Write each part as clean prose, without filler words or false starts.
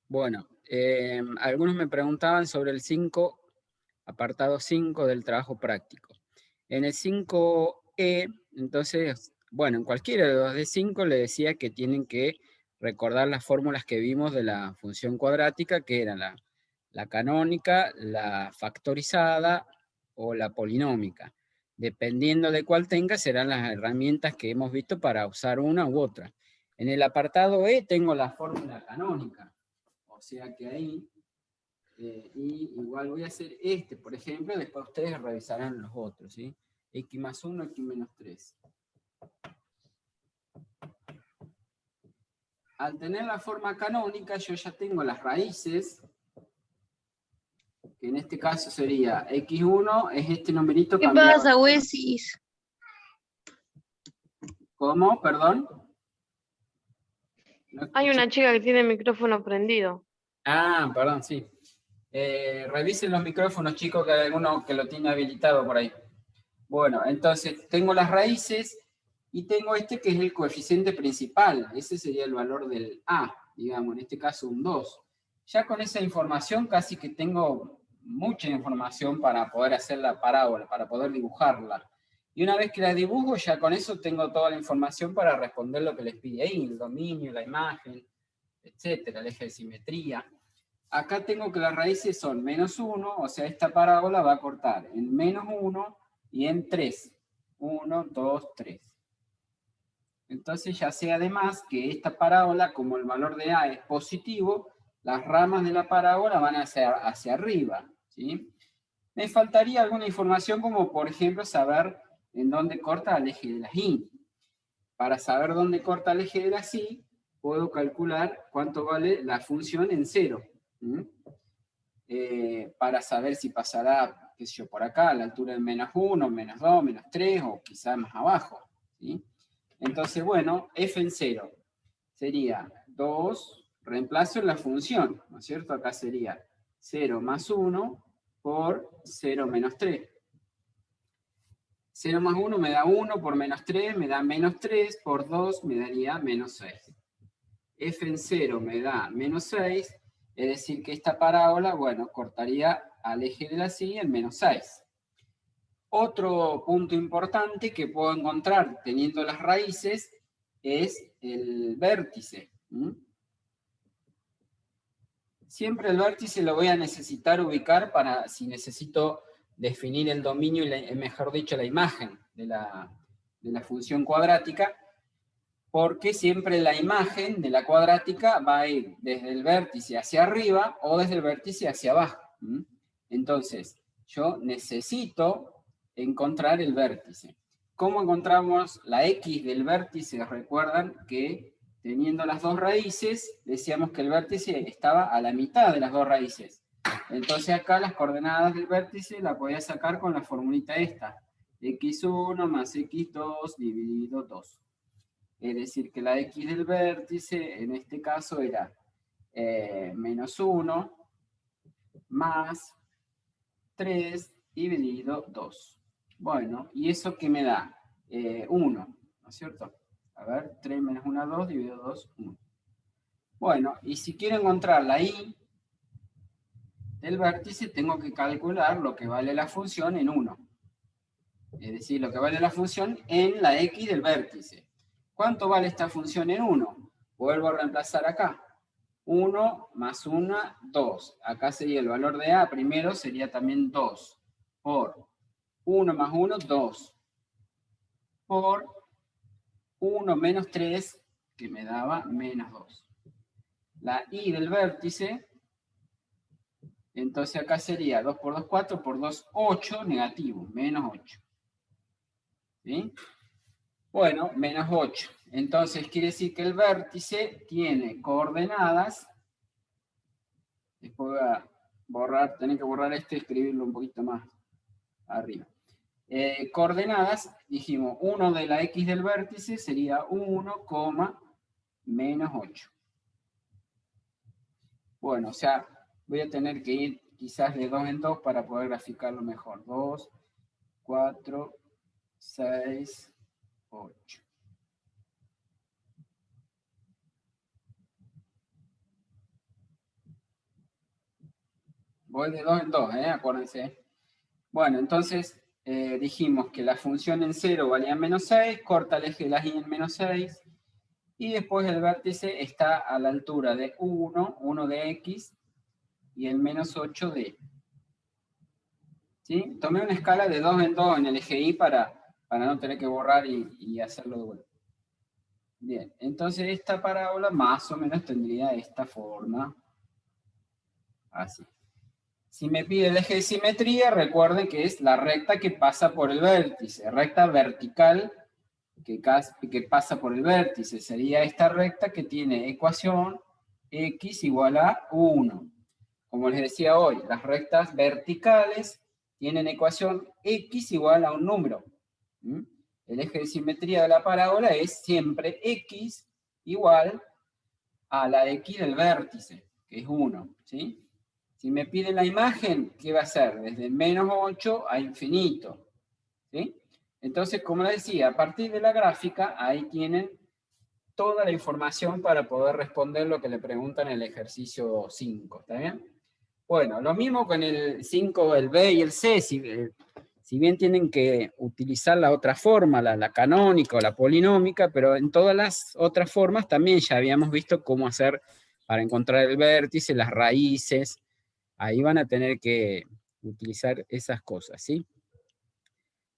Bueno, algunos me preguntaban sobre el 5, apartado 5 del trabajo práctico. En el 5E, entonces, bueno, en cualquiera de los de 5 le decía que tienen que recordar las fórmulas que vimos de la función cuadrática, que eran la canónica, la factorizada o la polinómica. Dependiendo de cuál tenga, serán las herramientas que hemos visto para usar una u otra. En el apartado E tengo la fórmula canónica, o sea que ahí, y igual voy a hacer este, por ejemplo, después ustedes revisarán los otros, ¿sí? X más 1, X menos 3. Al tener la forma canónica, yo ya tengo las raíces, que en este caso sería X1, es este numerito ¿Qué cambiado. pasa, Wesis? ¿Cómo? Perdón. No Hay escuché. una chica que tiene el micrófono prendido. Ah, perdón, sí. Revisen los micrófonos, chicos, que hay alguno que lo tiene habilitado por ahí. Bueno, entonces tengo las raíces y tengo este que es el coeficiente principal. Ese sería el valor del A, digamos, en este caso un 2. Ya con esa información casi que tengo mucha información para poder hacer la parábola, para poder dibujarla. Y una vez que la dibujo, ya con eso tengo toda la información para responder lo que les pide ahí, el dominio, la imagen, etcétera, el eje de simetría. Acá tengo que las raíces son menos 1, o sea, esta parábola va a cortar en menos 1 y en 3. 1, 2, 3. Entonces ya sé además que esta parábola, como el valor de A es positivo, las ramas de la parábola van hacia arriba, ¿sí? Me faltaría alguna información como, por ejemplo, saber en dónde corta el eje de la Y. Para saber dónde corta el eje de la Y, puedo calcular cuánto vale la función en 0. Para saber si pasará, qué sé yo, por acá, a la altura de menos 1, menos 2, menos 3, o quizá más abajo, ¿sí? Entonces, bueno, f en 0 sería 2, reemplazo en la función, ¿no es cierto? Acá sería 0 más 1 por 0 menos 3. 0 más 1 me da 1, por menos 3 me da menos 3, por 2 me daría menos 6. F en 0 me da menos 6, es decir que esta parábola, bueno, cortaría al eje de la Y en menos 6. Otro punto importante que puedo encontrar teniendo las raíces es el vértice. Siempre el vértice lo voy a necesitar ubicar para si necesito definir el dominio y, mejor dicho, la imagen de la función cuadrática, porque siempre la imagen de la cuadrática va a ir desde el vértice hacia arriba o desde el vértice hacia abajo. Entonces, yo necesito encontrar el vértice. ¿Cómo encontramos la X del vértice? Recuerdan que teniendo las dos raíces, decíamos que el vértice estaba a la mitad de las dos raíces. Entonces acá las coordenadas del vértice las voy a sacar con la formulita esta. X1 más X2 dividido 2. Es decir, que la X del vértice en este caso era menos 1 más 3 dividido 2. Bueno, ¿y eso qué me da? 1, ¿no es cierto? A ver, 3 menos 1, 2, dividido 2, 1. Bueno, y si quiero encontrar la Y del vértice, tengo que calcular lo que vale la función en 1. Es decir, lo que vale la función en la X del vértice. ¿Cuánto vale esta función en 1? Vuelvo a reemplazar acá. 1 más 1, 2. Acá sería el valor de A, primero sería también 2. Por 1 más 1, 2. Por 1 menos 3, que me daba menos 2. La Y del vértice, entonces acá sería 2 por 2, 4, por 2, 8, negativo, menos 8. ¿Sí? Bueno, menos 8. Entonces quiere decir que el vértice tiene coordenadas. Después voy a borrar, tener que borrar esto y escribirlo un poquito más arriba. Coordenadas, dijimos, 1 de la X del vértice sería 1, menos 8. Bueno, o sea, voy a tener que ir quizás de 2 en 2 para poder graficarlo mejor. 2, 4, 6, 8. Voy de 2 en 2, acuérdense. Bueno, entonces dijimos que la función en 0 valía menos 6, corta el eje de las y en menos 6, y después el vértice está a la altura de 1 de x, y el menos 8 de. ¿Sí? Tomé una escala de 2 en 2 en el eje y para no tener que borrar y hacerlo de vuelta. Bien, entonces esta parábola más o menos tendría esta forma. Así. Si me pide el eje de simetría, recuerden que es la recta que pasa por el vértice, recta vertical que pasa por el vértice. Sería esta recta que tiene ecuación x igual a 1. Como les decía hoy, las rectas verticales tienen ecuación x igual a un número. ¿Mm? El eje de simetría de la parábola es siempre x igual a la x del vértice, que es 1. ¿Sí? Si me piden la imagen, ¿qué va a ser? Desde menos 8 a infinito. ¿Sí? Entonces, como les decía, a partir de la gráfica, ahí tienen toda la información para poder responder lo que le preguntan en el ejercicio 5. ¿Está bien? Bueno, lo mismo con el 5, el B y el C, si bien tienen que utilizar la otra forma, la canónica o la polinómica, pero en todas las otras formas también ya habíamos visto cómo hacer para encontrar el vértice, las raíces. Ahí van a tener que utilizar esas cosas, ¿sí?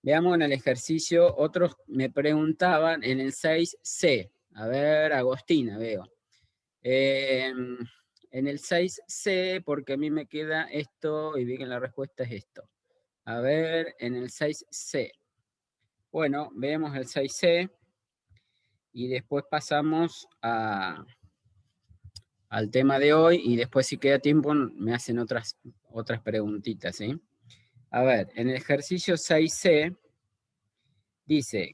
Veamos en el ejercicio, otros me preguntaban en el 6C. A ver, Agostina, veo. En el 6C, porque a mí me queda esto, y vi que la respuesta es esto. A ver, en el 6C. Bueno, vemos el 6C, y después pasamos al tema de hoy, y después si queda tiempo me hacen otras preguntitas, ¿sí? A ver, en el ejercicio 6C, dice,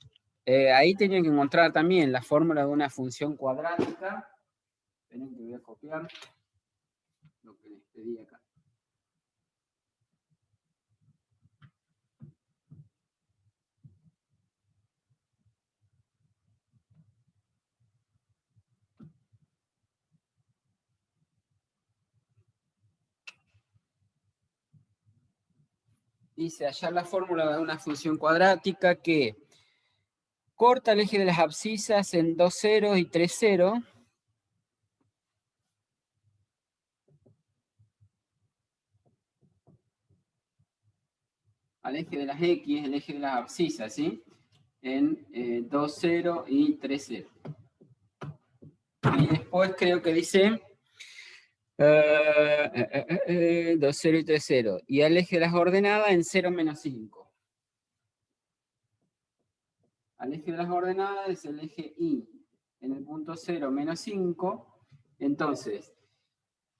ahí tienen que encontrar también la fórmula de una función cuadrática. Esperen que voy a copiar lo que les pedí acá. Dice allá la fórmula de una función cuadrática que corta el eje de las abscisas en 2 ceros y 3 ceros. Al eje de las X, el eje de las abscisas, ¿sí? En 2, 0 y 3, 0. Y después creo que dice 2, 0 y 3, 0. Y al eje de las ordenadas en 0, menos 5. Al eje de las ordenadas es el eje Y en el punto 0, menos 5. Entonces,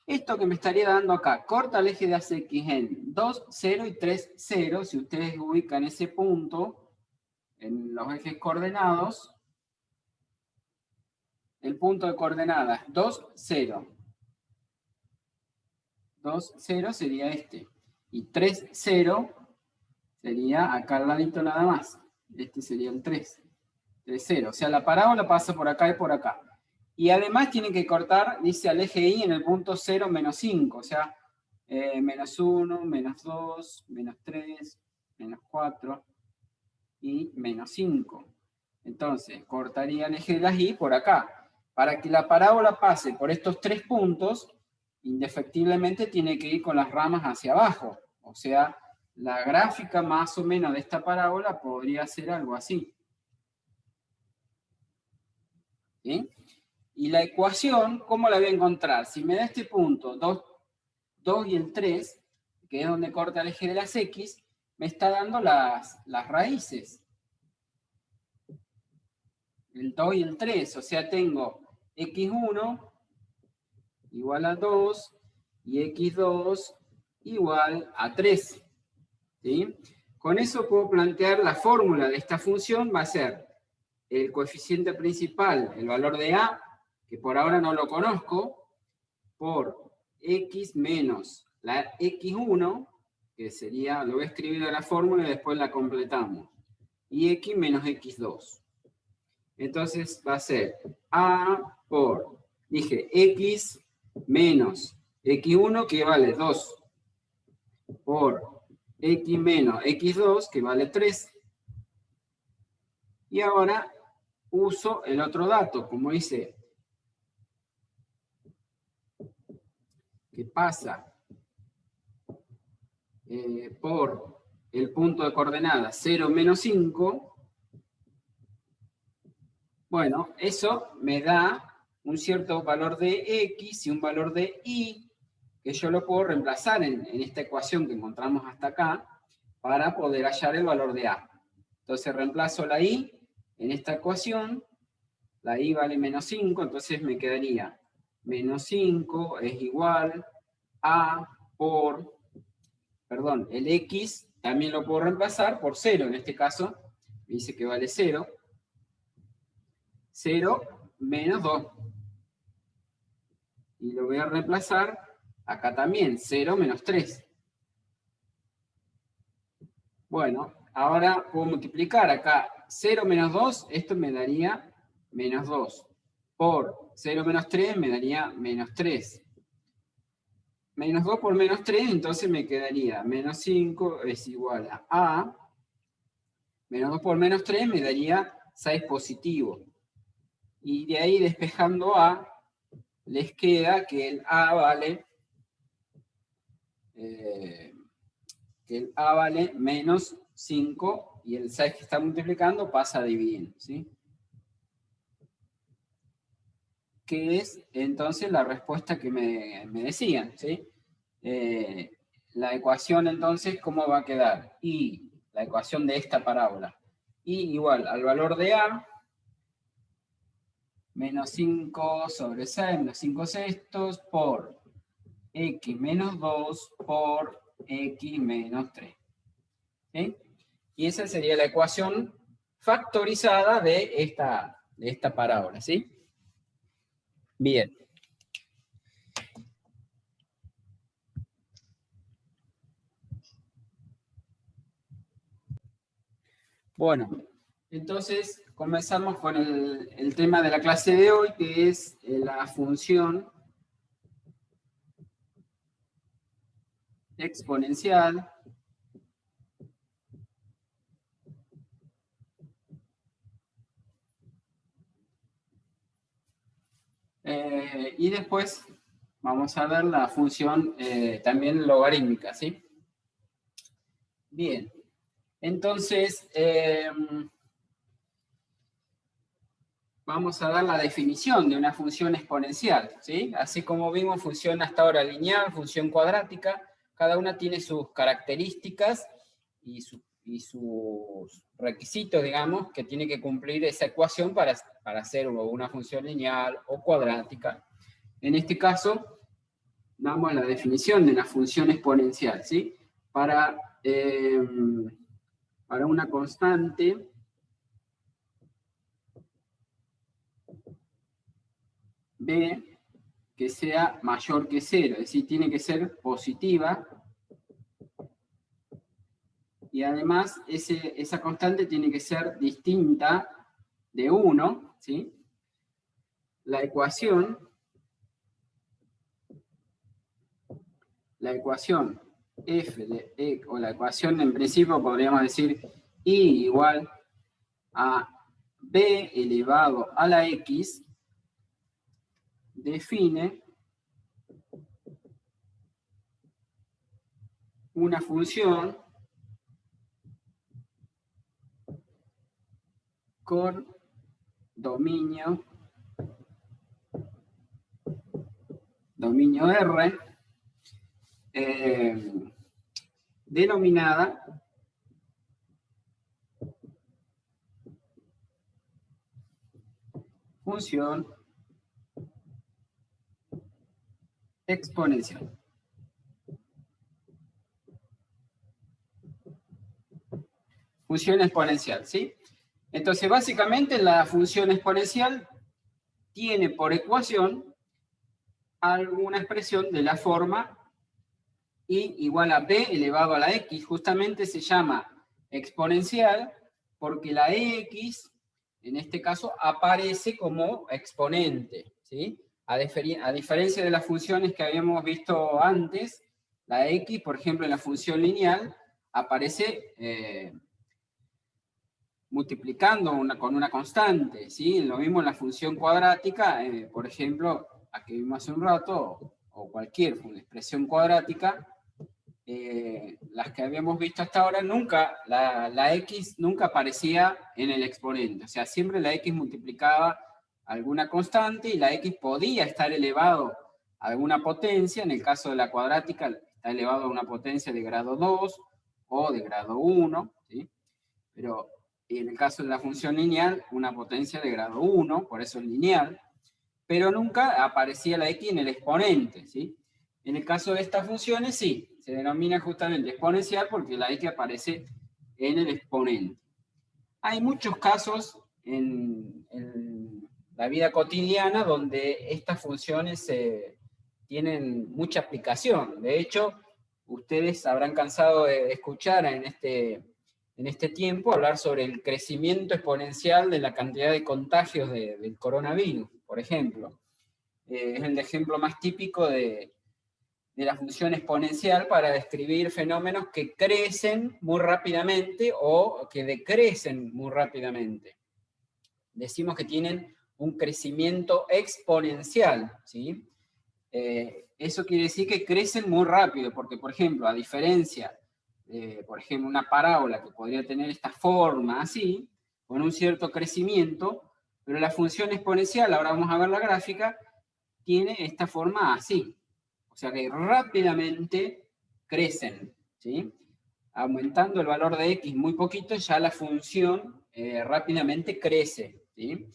esto que me estaría dando acá, corta el eje de las X en 2, 0 y 3, 0. Si ustedes ubican ese punto en los ejes coordenados, el punto de coordenadas 2, 0. 2, 0 sería este. Y 3, 0 sería acá al ladito nada más. Este sería el 3. 3, 0. O sea, la parábola pasa por acá y por acá. Y además tiene que cortar, dice, al eje Y en el punto 0, menos 5. O sea, menos 1, menos 2, menos 3, menos 4 y menos 5. Entonces, cortaría el eje de las Y por acá. Para que la parábola pase por estos 3 puntos, indefectiblemente tiene que ir con las ramas hacia abajo. O sea, la gráfica más o menos de esta parábola podría ser algo así. ¿Sí? Y la ecuación, ¿cómo la voy a encontrar? Si me da este punto, 2 y el 3, que es donde corta el eje de las X, me está dando las raíces. El 2 y el 3, o sea, tengo x1 igual a 2 y x2 igual a 3. ¿Sí? Con eso puedo plantear la fórmula de esta función, va a ser el coeficiente principal, el valor de a, que por ahora no lo conozco, por x menos la x1, que sería, lo voy a escribir en la fórmula y después la completamos, y x menos x2. Entonces va a ser a por, dije, x menos x1, que vale 2 por x menos x2, que vale 3. Y ahora uso el otro dato, como dice, que pasa por el punto de coordenadas 0, menos 5. Bueno, eso me da un cierto valor de x y un valor de y, que yo lo puedo reemplazar en esta ecuación que encontramos hasta acá, para poder hallar el valor de a. Entonces reemplazo la y en esta ecuación, la y vale menos 5, entonces me quedaría menos 5 es igual a por, perdón, el x también lo puedo reemplazar por 0, en este caso me dice que vale 0, 0 menos 2. Y lo voy a reemplazar acá también, 0 menos 3. Bueno, ahora puedo multiplicar acá 0 menos 2, esto me daría menos 2. Por 0 menos 3 me daría menos 3. Menos 2 por menos 3, entonces me quedaría menos 5 es igual a. Menos 2 por menos 3 me daría 6 positivo. Y de ahí despejando a, les queda que el a vale menos 5 y el 6 que está multiplicando pasa a dividir, ¿sí? Que es entonces la respuesta que me decían, ¿sí? La ecuación entonces, ¿cómo va a quedar? Y la ecuación de esta parábola. Y igual al valor de a, menos 5 sobre 6, menos 5 sextos, por x menos 2 por x menos 3. ¿Sí? Y esa sería la ecuación factorizada de esta parábola, ¿sí? Bien. Bueno, entonces comenzamos con el tema de la clase de hoy, que es la función exponencial y después vamos a ver la función también logarítmica, ¿sí? Bien, entonces vamos a dar la definición de una función exponencial, ¿sí? Así como vimos función hasta ahora lineal, función cuadrática, cada una tiene sus características y sus requisitos, digamos, que tiene que cumplir esa ecuación para hacer una función lineal o cuadrática. En este caso, damos la definición de una función exponencial, ¿sí? Para una constante b que sea mayor que 0, es decir, tiene que ser positiva, y además esa constante tiene que ser distinta de 1, ¿sí? La ecuación f de e, o la ecuación en principio podríamos decir y igual a b elevado a la x, define una función con dominio R, denominada función exponencial. Función exponencial, ¿sí? Entonces, básicamente la función exponencial tiene por ecuación alguna expresión de la forma y igual a b elevado a la x. Justamente se llama exponencial porque la x, en este caso, aparece como exponente, ¿sí? A diferencia de las funciones que habíamos visto antes, La x, por ejemplo, en la función lineal, aparece multiplicando con una constante, ¿sí? Lo mismo en la función cuadrática, por ejemplo, la que vimos hace un rato, o cualquier expresión cuadrática, las que habíamos visto hasta ahora, nunca, la x nunca aparecía en el exponente, o sea, siempre la x multiplicaba alguna constante y la x podía estar elevado a alguna potencia, en el caso de la cuadrática está elevado a una potencia de grado 2 o de grado 1, ¿sí? Pero en el caso de la función lineal, una potencia de grado 1, por eso es lineal, pero nunca aparecía la x en el exponente, ¿sí? En el caso de estas funciones, sí, se denomina justamente exponencial porque la x aparece en el exponente. Hay muchos casos en la vida cotidiana donde estas funciones tienen mucha aplicación. De hecho, ustedes habrán cansado de escuchar en este tiempo hablar sobre el crecimiento exponencial de la cantidad de contagios del coronavirus, por ejemplo. Es el ejemplo más típico de la función exponencial para describir fenómenos que crecen muy rápidamente o que decrecen muy rápidamente. Decimos que tienen un crecimiento exponencial, ¿sí? Eso quiere decir que crecen muy rápido, porque, por ejemplo, a diferencia de, por ejemplo, una parábola que podría tener esta forma así, con un cierto crecimiento, pero la función exponencial, ahora vamos a ver la gráfica, tiene esta forma así. O sea que rápidamente crecen, ¿sí? Aumentando el valor de x muy poquito, ya la función rápidamente crece, ¿sí?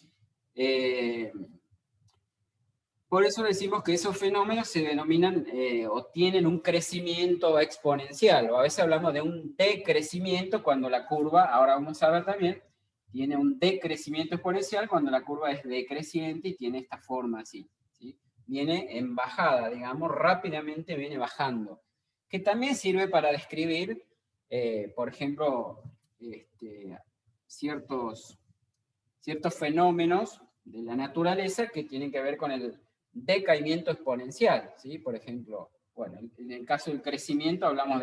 Por eso decimos que esos fenómenos se denominan o tienen un crecimiento exponencial, o a veces hablamos de un decrecimiento cuando la curva, ahora vamos a ver también, tiene un decrecimiento exponencial cuando la curva es decreciente y tiene esta forma así, ¿sí? Viene en bajada, digamos, rápidamente viene bajando, que también sirve para describir, por ejemplo, ciertos fenómenos de la naturaleza que tienen que ver con el decaimiento exponencial, ¿sí? Por ejemplo, bueno, en el caso del crecimiento hablamos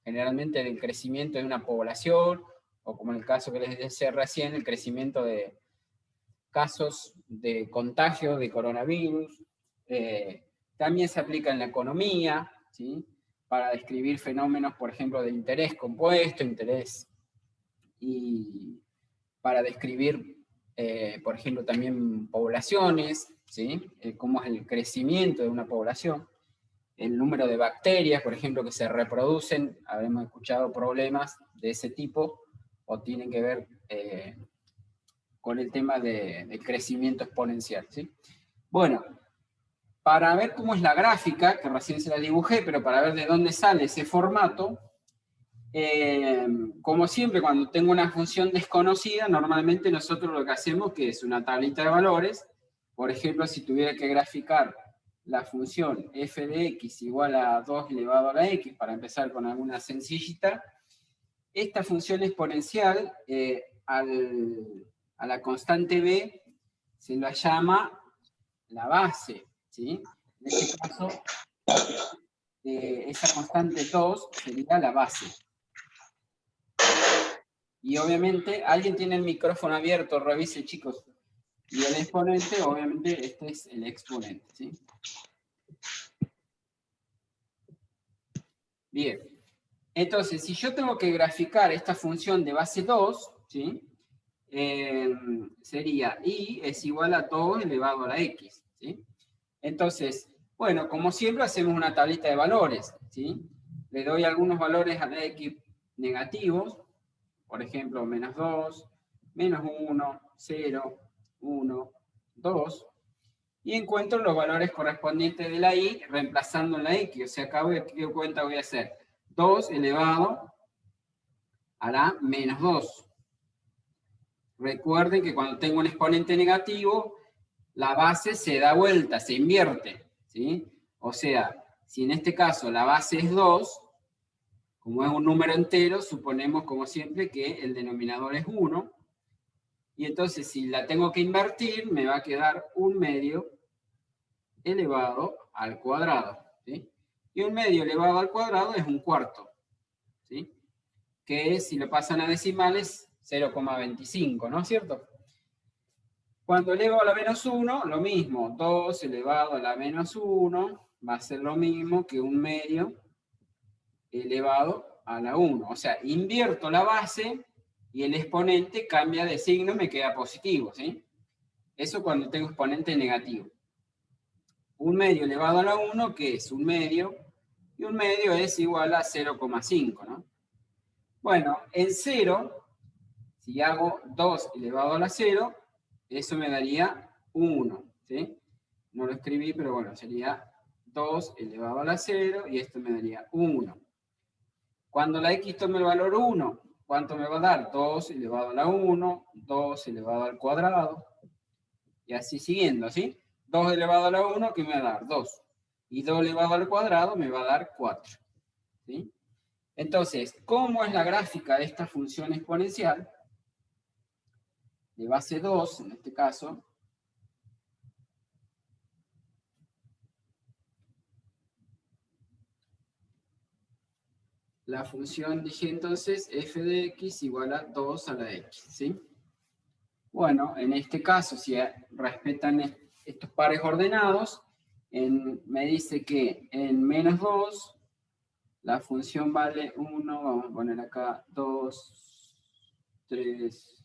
generalmente del crecimiento de una población, o como en el caso que les decía recién, el crecimiento de casos de contagio de coronavirus. También se aplica en la economía, ¿sí? Para describir fenómenos, por ejemplo, de interés compuesto, y para describir, por ejemplo, también poblaciones, ¿sí? Cómo es el crecimiento de una población, el número de bacterias, por ejemplo, que se reproducen, habremos escuchado problemas de ese tipo, o tienen que ver con el tema del crecimiento exponencial, ¿sí? Bueno, para ver cómo es la gráfica, que recién se la dibujé, pero para ver de dónde sale ese formato, como siempre, cuando tengo una función desconocida, normalmente nosotros lo que hacemos que es una tablita de valores. Por ejemplo, si tuviera que graficar la función f de x igual a 2 elevado a la x, para empezar con alguna sencillita, esta función exponencial a la constante b se la llama la base, ¿sí? En este caso, esa constante 2 sería la base. Y obviamente, alguien tiene el micrófono abierto, revise, chicos. Y el exponente, obviamente, este es el exponente, ¿sí? Bien. Entonces, si yo tengo que graficar esta función de base 2, ¿sí? Sería y es igual a 2 elevado a la x, ¿sí? Entonces, bueno, como siempre hacemos una tablita de valores, ¿sí? Le doy algunos valores a la x negativos, por ejemplo, menos 2, menos 1, 0, 1, 2, y encuentro los valores correspondientes de la y reemplazando en la x, o sea, acá ¿qué cuenta voy a hacer? 2 elevado a la menos 2. Recuerden que cuando tengo un exponente negativo, la base se da vuelta, se invierte, ¿sí? O sea, si en este caso la base es 2, como es un número entero, suponemos como siempre que el denominador es 1, y entonces si la tengo que invertir, me va a quedar 1 medio elevado al cuadrado, ¿sí? Y 1/2 elevado al cuadrado es 1/4, ¿sí? Que es, si lo pasan a decimales, 0,25, ¿no es cierto? Cuando elevo a la menos 1, lo mismo, 2 elevado a la menos 1 va a ser lo mismo que 1/2 elevado a la 1. O sea, invierto la base y el exponente cambia de signo y me queda positivo, ¿sí? Eso cuando tengo exponente negativo. 1/2 elevado a la 1, que es 1/2, y 1/2 es igual a 0,5, ¿no? Bueno, en 0, si hago 2 elevado a la 0, eso me daría 1, ¿sí? No lo escribí, pero bueno, sería 2 elevado a la 0, y esto me daría 1. Cuando la x tome el valor 1, ¿cuánto me va a dar? 2 elevado a la 1, 2 elevado al cuadrado, y así siguiendo, ¿sí? 2 elevado a la 1, ¿qué me va a dar? 2. Y 2 elevado al cuadrado me va a dar 4, ¿sí? Entonces, ¿cómo es la gráfica de esta función exponencial? De base 2, en este caso. La función, dije entonces, f de x igual a 2 a la x, ¿sí? Bueno, en este caso, si respetan estos pares ordenados, me dice que en menos 2, la función vale 1, vamos a poner acá 2, 3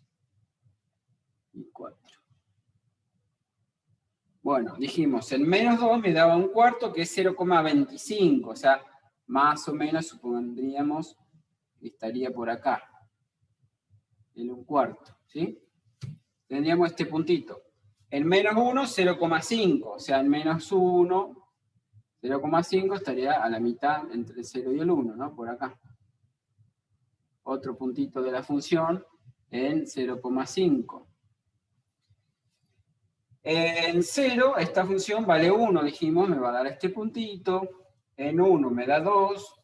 y 4. Bueno, dijimos, en menos 2 me daba 1/4, que es 0,25, o sea, más o menos supondríamos que estaría por acá, el 1/4, ¿sí? Tendríamos este puntito. En menos 1, 0,5, o sea, en menos 1, 0,5 estaría a la mitad entre el 0 y el 1, ¿no? Por acá. Otro puntito de la función en 0,5. En 0, esta función vale 1, dijimos, me va a dar este puntito. En 1 me da 2.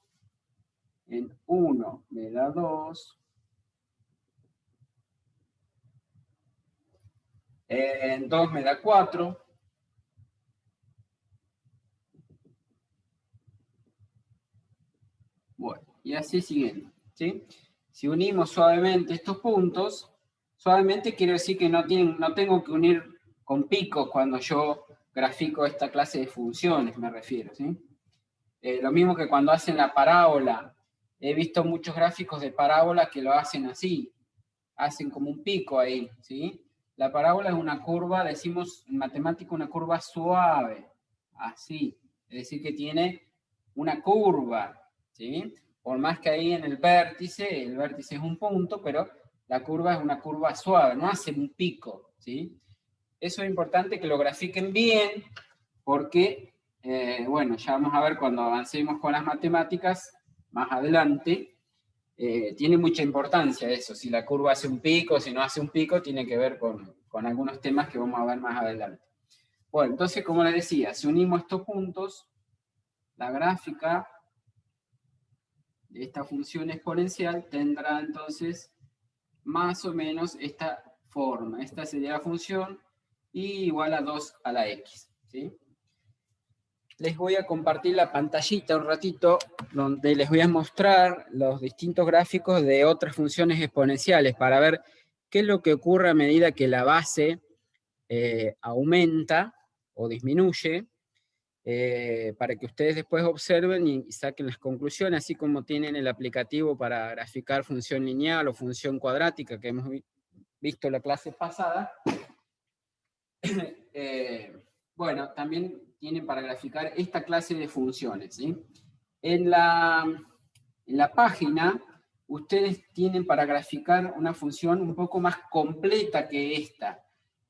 En 1 me da 2. En 2 me da 4. Bueno, y así siguiendo, ¿sí? Si unimos suavemente estos puntos, suavemente quiere decir que no tengo que unir con picos cuando yo grafico esta clase de funciones, me refiero, ¿sí? Lo mismo que cuando hacen la parábola. He visto muchos gráficos de parábola que lo hacen así, hacen como un pico ahí, ¿sí? La parábola es una curva, decimos en matemática, una curva suave, así, es decir, que tiene una curva, ¿sí? Por más que ahí en el vértice es un punto, pero la curva es una curva suave, no hace un pico, ¿sí? Eso es importante que lo grafiquen bien, porque, bueno, ya vamos a ver cuando avancemos con las matemáticas, más adelante, tiene mucha importancia eso, si la curva hace un pico, si no hace un pico, tiene que ver con algunos temas que vamos a ver más adelante. Bueno, entonces, como les decía, si unimos estos puntos, la gráfica de esta función exponencial tendrá entonces más o menos esta forma. Esta sería la función y igual a 2 a la x, ¿sí? Les voy a compartir la pantallita un ratito donde les voy a mostrar los distintos gráficos de otras funciones exponenciales para ver qué es lo que ocurre a medida que la base aumenta o disminuye, para que ustedes después observen y saquen las conclusiones, así como tienen el aplicativo para graficar función lineal o función cuadrática que hemos visto la clase pasada. Bueno, también tienen para graficar esta clase de funciones, ¿sí? En la página, ustedes tienen para graficar una función un poco más completa que esta.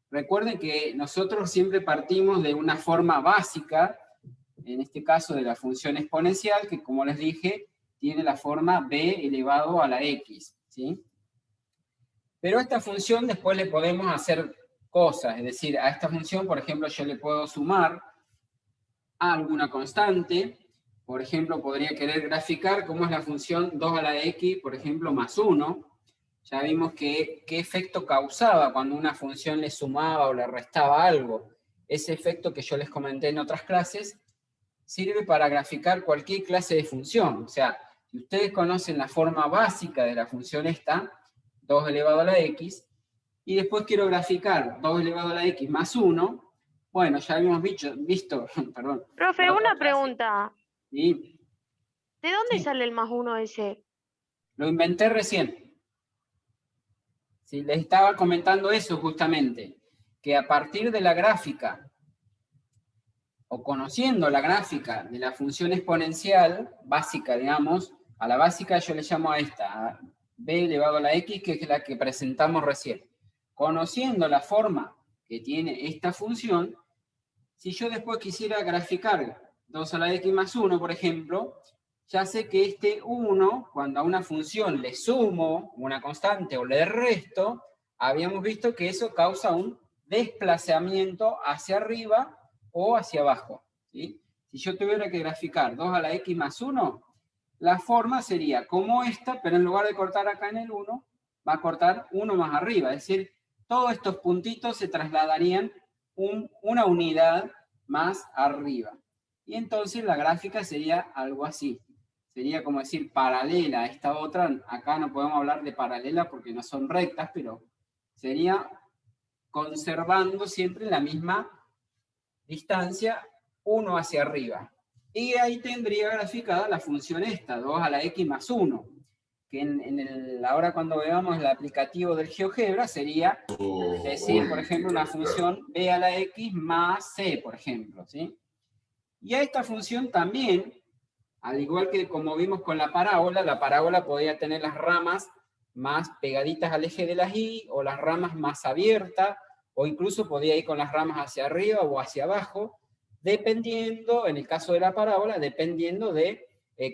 Recuerden que nosotros siempre partimos de una forma básica, en este caso de la función exponencial, que como les dije, tiene la forma b elevado a la x, ¿sí? Pero a esta función después le podemos hacer cosas, es decir, a esta función, por ejemplo, yo le puedo sumar a alguna constante. Por ejemplo, podría querer graficar cómo es la función 2 a la x, por ejemplo, más 1. Ya vimos qué efecto causaba cuando una función le sumaba o le restaba algo. Ese efecto que yo les comenté en otras clases sirve para graficar cualquier clase de función. O sea, si ustedes conocen la forma básica de la función esta, 2 elevado a la x, y después quiero graficar 2 elevado a la x más 1, bueno, ya habíamos visto perdón, Profe, la otra una clase, pregunta. y ¿De dónde sí, sale el +1 ese? lo inventé recién. Sí, les estaba comentando eso justamente, que a partir de la gráfica, o conociendo la gráfica de la función exponencial básica, digamos, a la básica yo le llamo a esta, a b elevado a la x, que es la que presentamos recién. Conociendo la forma que tiene esta función, si yo después quisiera graficar 2 a la x más 1, por ejemplo, ya sé que este 1, cuando a una función le sumo una constante o le resto, habíamos visto que eso causa un desplazamiento hacia arriba o hacia abajo, ¿sí? Si yo tuviera que graficar 2 a la x más 1, la forma sería como esta, pero en lugar de cortar acá en el 1, va a cortar 1 más arriba. Es decir, todos estos puntitos se trasladarían una unidad más arriba. Y entonces la gráfica sería algo así. Sería como decir paralela a esta otra. Acá no podemos hablar de paralela porque no son rectas, pero sería conservando siempre la misma distancia, 1 hacia arriba. Y ahí tendría graficada la función esta, 2 a la x más 1, que ahora cuando veamos el aplicativo del GeoGebra sería decir, por ejemplo, una función b a la x más c, por ejemplo, ¿sí? Y a esta función también, al igual que como vimos con la parábola podía tener las ramas más pegaditas al eje de las y, o las ramas más abiertas, o incluso podía ir con las ramas hacia arriba o hacia abajo, dependiendo, en el caso de la parábola, dependiendo de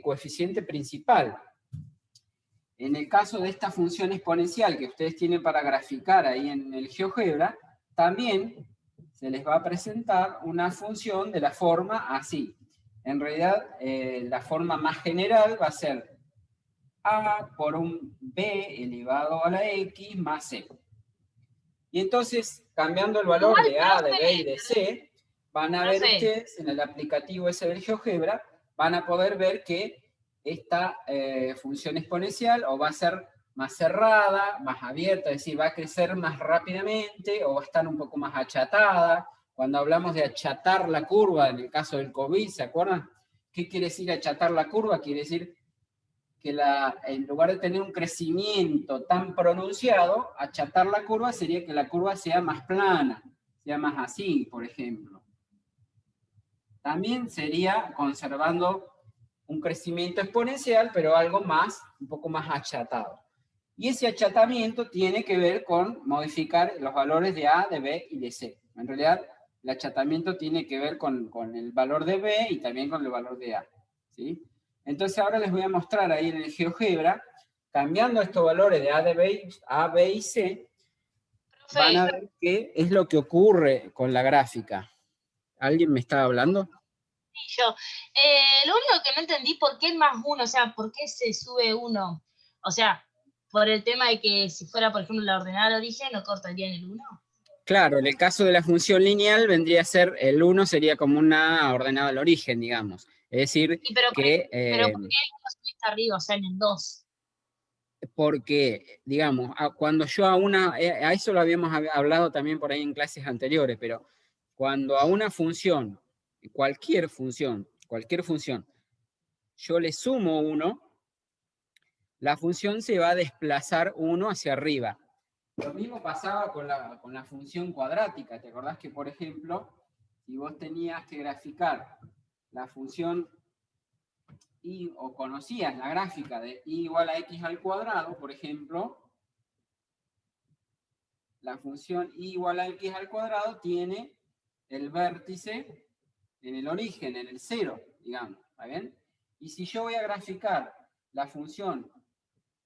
coeficiente principal. En el caso de esta función exponencial que ustedes tienen para graficar ahí en el GeoGebra, también se les va a presentar una función de la forma así. En realidad, la forma más general va a ser a por un b elevado a la x más c. Y entonces, cambiando el valor de a, de b y de c, van a ver ustedes en el aplicativo ese del GeoGebra, van a poder ver que esta función exponencial o va a ser más cerrada, más abierta, es decir, va a crecer más rápidamente o va a estar un poco más achatada. Cuando hablamos de achatar la curva, en el caso del COVID, ¿se acuerdan? ¿Qué quiere decir achatar la curva? Quiere decir que en lugar de tener un crecimiento tan pronunciado, achatar la curva sería que la curva sea más plana, sea más así, por ejemplo. También sería conservando un crecimiento exponencial, pero algo más, un poco más achatado. Y ese achatamiento tiene que ver con modificar los valores de A, de B y de C. En realidad, el achatamiento tiene que ver con el valor de B y también con el valor de A, ¿sí? Entonces ahora les voy a mostrar ahí en el GeoGebra, cambiando estos valores de A, B y C, van a ver qué es lo que ocurre con la gráfica. ¿Alguien me estaba hablando? Yo. Lo único que no entendí, ¿por qué el +1? O sea, ¿por qué se sube 1? O sea, por el tema de que si fuera, por ejemplo, la ordenada de origen, ¿no cortarían el 1? Claro, en el caso de la función lineal vendría a ser, el 1 sería como una ordenada al origen, digamos. Es decir, Sí, pero, que... pero ¿por qué el 1 está arriba, o sea, en el 2? Porque, digamos, cuando yo a eso lo habíamos hablado también por ahí en clases anteriores, pero cuando a una función, cualquier función, yo le sumo 1, la función se va a desplazar 1 hacia arriba. Lo mismo pasaba con la función cuadrática. ¿Te acordás que, por ejemplo, si vos tenías que graficar la función y, o conocías la gráfica de y igual a x al cuadrado, por ejemplo, la función y igual a x al cuadrado tiene el vértice en el origen, en el 0, digamos, ¿está bien? Y si yo voy a graficar la función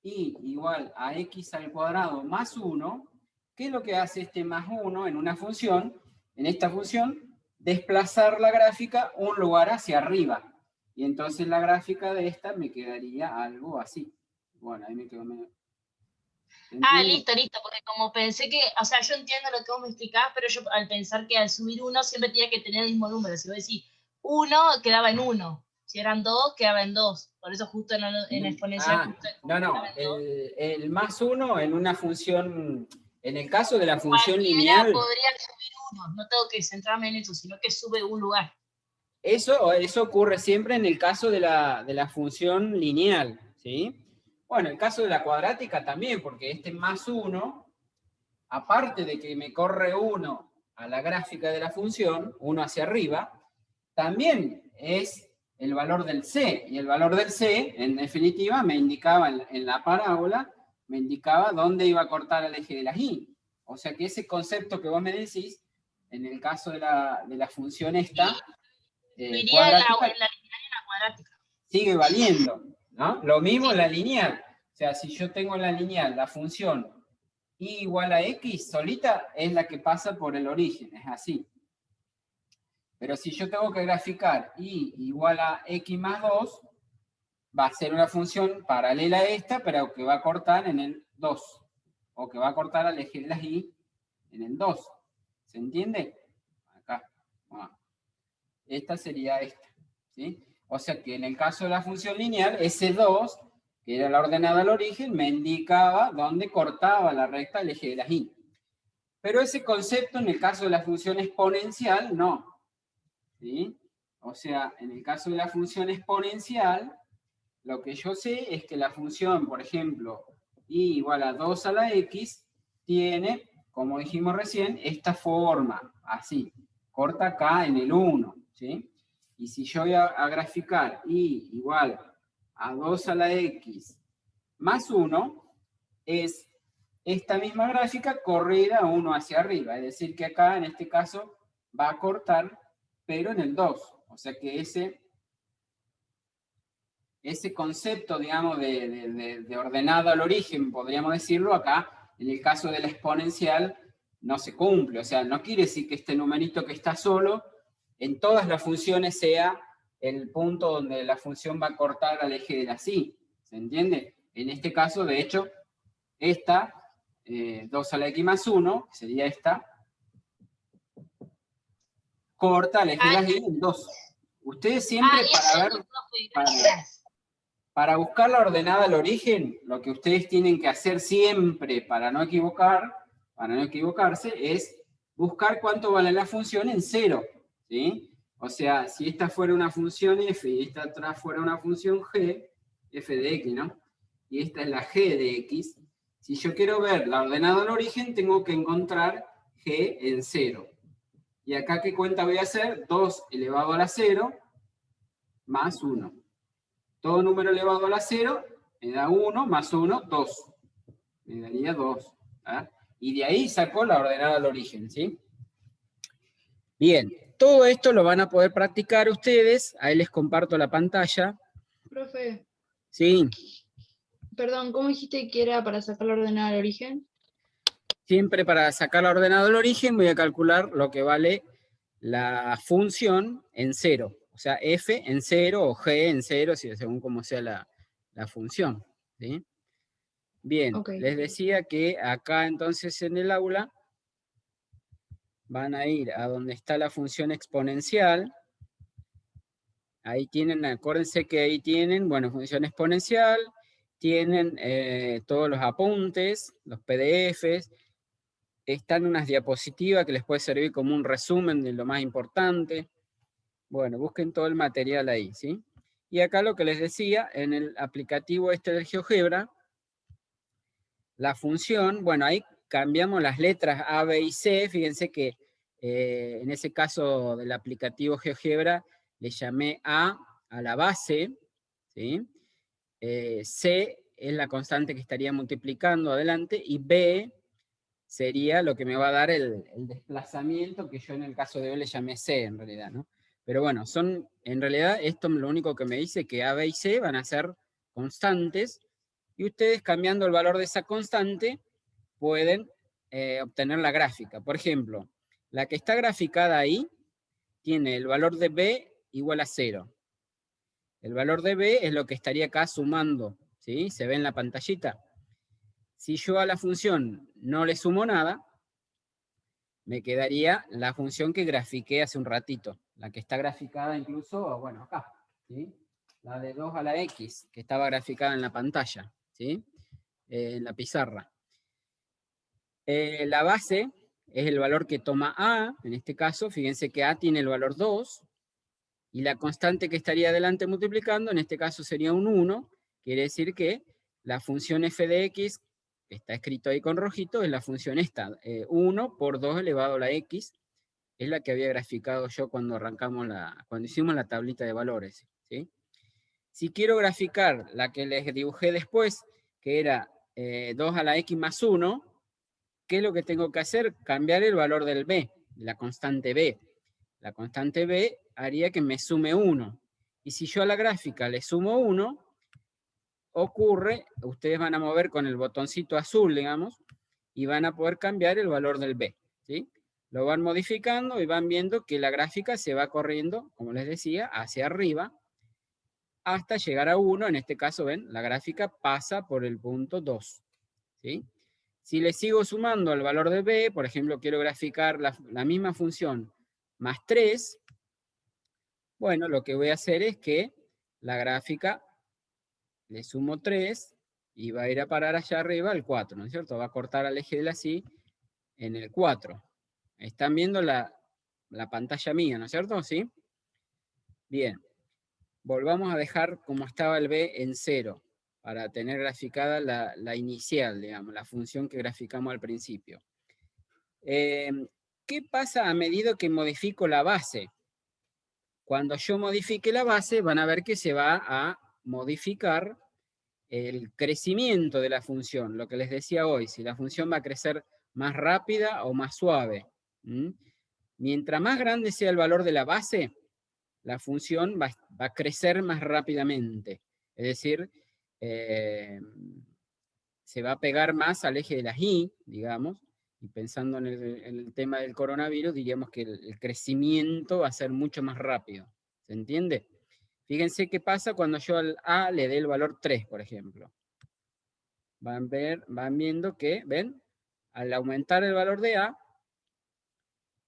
y igual a x al cuadrado más 1, ¿qué es lo que hace este más 1 en una función? En esta función, desplazar la gráfica un lugar hacia arriba. Y entonces la gráfica de esta me quedaría algo así. Bueno, ahí me quedó medio... Ah, listo, porque como pensé que, o sea, yo entiendo lo que vos me explicabas, pero yo al pensar que al subir 1 siempre tenía que tener el mismo número. Si vos decís 1 quedaba en 1. Si eran 2, quedaba en 2. Por eso justo en exponencial... justo No, quedaba en 2. el más 1 en una función, en el caso de la función Cualquiera lineal, podría subir 1. No tengo que centrarme en eso, sino que sube un lugar. eso ocurre siempre en el caso de la función lineal, ¿sí? Bueno, en el caso de la cuadrática también, porque este más 1, aparte de que me corre 1 a la gráfica de la función, 1 hacia arriba, también es el valor del C, y el valor del C, en definitiva, me indicaba en la parábola, me indicaba dónde iba a cortar el eje de la Y. O sea que ese concepto que vos me decís, en el caso de la función esta, Iría en la cuadrática, lineal y en la cuadrática. sigue valiendo, ¿no? Lo mismo en la lineal. O sea, si yo tengo en la lineal la función y igual a x solita, es la que pasa por el origen, es así. Pero si yo tengo que graficar y igual a x más 2, va a ser una función paralela a esta, pero que va a cortar en el 2. O que va a cortar al eje de las y en el 2. ¿Se entiende? Acá. Bueno, esta sería esta. ¿Sí? O sea que en el caso de la función lineal, ese 2, que era la ordenada al origen, me indicaba dónde cortaba la recta el eje de las y. Pero ese concepto en el caso de la función exponencial, no. ¿Sí? O sea, en el caso de la función exponencial, lo que yo sé es que la función, por ejemplo, y igual a 2 a la x, tiene, como dijimos recién, esta forma, así, corta acá en el 1, ¿sí? Y si yo voy a graficar y igual a 2 a la x más 1, es esta misma gráfica corrida 1 hacia arriba, es decir que acá, en este caso, va a cortar, pero en el 2, o sea que ese concepto, digamos, de ordenado al origen, podríamos decirlo, acá, en el caso de la exponencial, no se cumple. O sea, no quiere decir que este numerito que está solo, en todas las funciones sea el punto donde la función va a cortar al eje de la y. ¿Se entiende? En este caso, de hecho, esta, 2 a la x más 1, que sería esta, corta al eje de la y en 2. Ustedes siempre para buscar la ordenada al origen, lo que ustedes tienen que hacer siempre para no equivocarse, es buscar cuánto vale la función en 0. ¿Sí? O sea, si esta fuera una función f y esta atrás fuera una función g, f de x, ¿no? Y esta es la g de x. Si yo quiero ver la ordenada al origen, tengo que encontrar g en 0. Y acá, ¿qué cuenta voy a hacer? 2 elevado a la 0 más 1. Todo número elevado a la 0 me da 1 más 1, 2. Me daría 2. ¿Ah? Y de ahí sacó la ordenada al origen, ¿sí? Bien, todo esto lo van a poder practicar ustedes. Ahí les comparto la pantalla. Profe, Sí, perdón, ¿cómo dijiste que era para sacar la ordenada al origen? siempre para sacar la ordenada al origen voy a calcular lo que vale la función en 0. O sea, f en 0 o g en 0, según como sea la función. ¿Sí? Bien, Ok. les decía que acá entonces en el aula van a ir a donde está la función exponencial. Ahí tienen, acuérdense que ahí tienen, bueno, función exponencial, tienen todos los apuntes, los PDFs, están unas diapositivas que les puede servir como un resumen de lo más importante. Bueno, busquen todo el material ahí, ¿sí? Y acá lo que les decía, en el aplicativo este del GeoGebra, la función, bueno, ahí cambiamos las letras A, B y C, fíjense que en ese caso del aplicativo GeoGebra le llamé A la base, ¿sí? C es la constante que estaría multiplicando adelante, y B sería lo que me va a dar el desplazamiento, que yo en el caso de B le llamé C en realidad, ¿no? Pero bueno, en realidad esto lo único que me dice que A, B y C van a ser constantes, y ustedes cambiando el valor de esa constante pueden obtener la gráfica. Por ejemplo, la que está graficada ahí tiene el valor de B igual a 0. El valor de B es lo que estaría acá sumando, ¿sí? Se ve en la pantallita. Si yo a la función no le sumo nada, me quedaría la función que grafiqué hace un ratito, la que está graficada incluso, bueno, acá, ¿sí? La de 2 a la x, que estaba graficada en la pantalla, ¿sí? En la pizarra. La base es el valor que toma A, en este caso, fíjense que A tiene el valor 2, y la constante que estaría adelante multiplicando, en este caso sería un 1, quiere decir que la función f de x, que está escrito ahí con rojito, es la función esta, 1 por 2 elevado a la x, es la que había graficado yo cuando cuando hicimos la tablita de valores, ¿sí? Si quiero graficar la que les dibujé después, que era 2 a la x más 1, ¿qué es lo que tengo que hacer? Cambiar el valor del b, de la constante b. La constante b haría que me sume 1. Y si yo a la gráfica le sumo 1, ocurre, ustedes van a mover con el botoncito azul, digamos, y van a poder cambiar el valor del b, ¿sí? Lo van modificando y van viendo que la gráfica se va corriendo, como les decía, hacia arriba, hasta llegar a 1. En este caso, ven, la gráfica pasa por el punto 2, ¿sí? Si le sigo sumando al valor de b, por ejemplo, quiero graficar la misma función más 3, bueno, lo que voy a hacer es que la gráfica le sumo 3 y va a ir a parar allá arriba al 4, ¿no es cierto? Va a cortar al eje de la Y en el 4. Están viendo la pantalla mía, ¿no es cierto? ¿Sí? Bien. Volvamos a dejar como estaba el b en 0, para tener graficada la inicial, digamos, la función que graficamos al principio. ¿Qué pasa a medida que modifico la base? Cuando yo modifique la base, van a ver que se va a modificar el crecimiento de la función, lo que les decía hoy, si la función va a crecer más rápida o más suave. Mientras más grande sea el valor de la base, la función va a crecer más rápidamente. Es decir, se va a pegar más al eje de las Y, digamos, y pensando en el tema del coronavirus, diríamos que el crecimiento va a ser mucho más rápido. ¿Se entiende? Fíjense qué pasa cuando yo al A le dé el valor 3, por ejemplo. Van viendo que, ¿ven? Al aumentar el valor de A,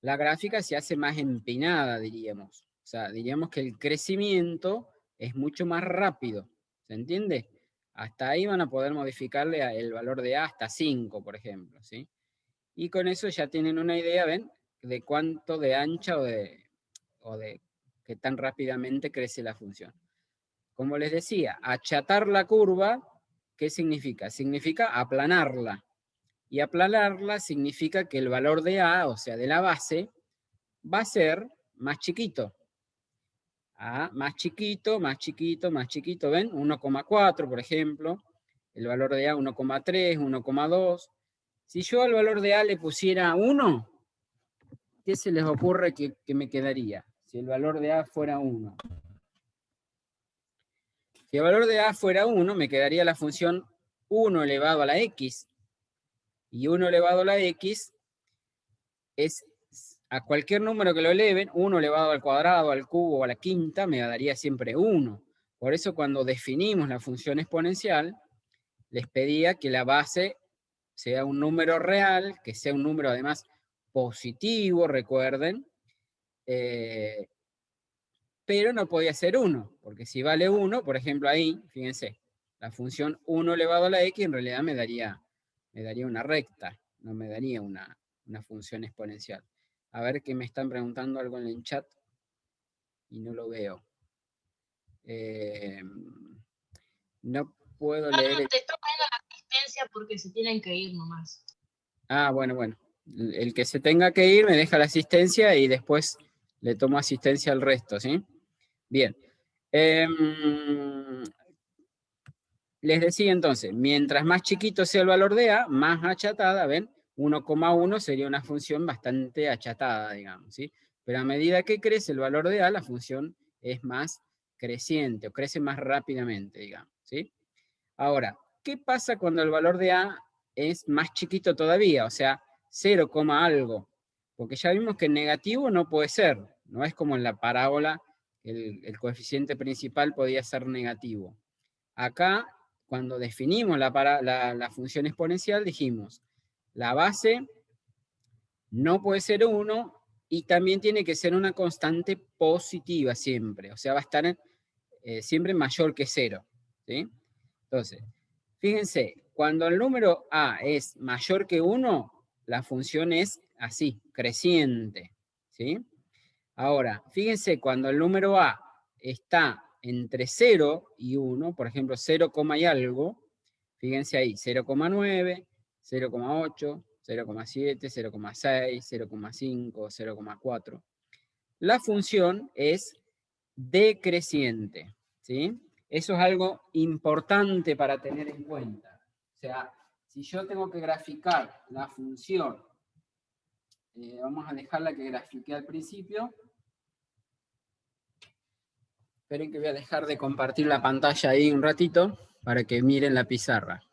la gráfica se hace más empinada, diríamos. O sea, diríamos que el crecimiento es mucho más rápido. ¿Se entiende? Hasta ahí van a poder modificarle el valor de A hasta 5, por ejemplo, ¿sí? Y con eso ya tienen una idea, ¿ven? De cuánto de ancha o de qué tan rápidamente crece la función. Como les decía, achatar la curva, ¿qué significa? Significa aplanarla. Y aplanarla significa que el valor de A, o sea, de la base, va a ser más chiquito. A más chiquito, más chiquito, más chiquito, ¿ven? 1,4, por ejemplo. El valor de A 1,3, 1,2. Si yo al valor de A le pusiera 1, ¿qué se les ocurre que me quedaría? Si el valor de A fuera 1. Si el valor de A fuera 1, me quedaría la función 1 elevado a la X. Y 1 elevado a la X es a cualquier número que lo eleven, 1 elevado al cuadrado, al cubo o a la quinta, me daría siempre 1. Por eso cuando definimos la función exponencial, les pedía que la base sea un número real, que sea un número además positivo, recuerden, pero no podía ser 1, porque si vale 1, por ejemplo ahí, fíjense, la función 1 elevado a la X en realidad me daría una recta, no me daría una función exponencial. A ver que me están preguntando algo en el chat y no lo veo. No puedo leer. No, te está poniendo la asistencia porque se tienen que ir nomás. Ah, bueno. El que se tenga que ir me deja la asistencia y después le tomo asistencia al resto, ¿sí? Bien. Les decía entonces, mientras más chiquito sea el valor de A, más achatada, ¿ven? 1,1 sería una función bastante achatada, digamos, ¿sí? Pero a medida que crece el valor de A, la función es más creciente o crece más rápidamente, digamos, ¿sí? Ahora, ¿qué pasa cuando el valor de A es más chiquito todavía? O sea, 0, algo. Porque ya vimos que el negativo no puede ser. No es como en la parábola, el coeficiente principal podía ser negativo. Acá, cuando definimos la función exponencial, dijimos, la base no puede ser 1 y también tiene que ser una constante positiva siempre, o sea, va a estar siempre mayor que 0, ¿sí? Entonces, fíjense, cuando el número a es mayor que 1, la función es así, creciente, ¿sí? Ahora, fíjense, cuando el número a está entre 0 y 1, por ejemplo, 0, y algo, fíjense ahí, 0,9, 0,8, 0,7, 0,6, 0,5, 0,4. La función es decreciente, ¿sí? Eso es algo importante para tener en cuenta. O sea, si yo tengo que graficar la función, vamos a dejarla que grafiqué al principio. Esperen que voy a dejar de compartir la pantalla ahí un ratito para que miren la pizarra.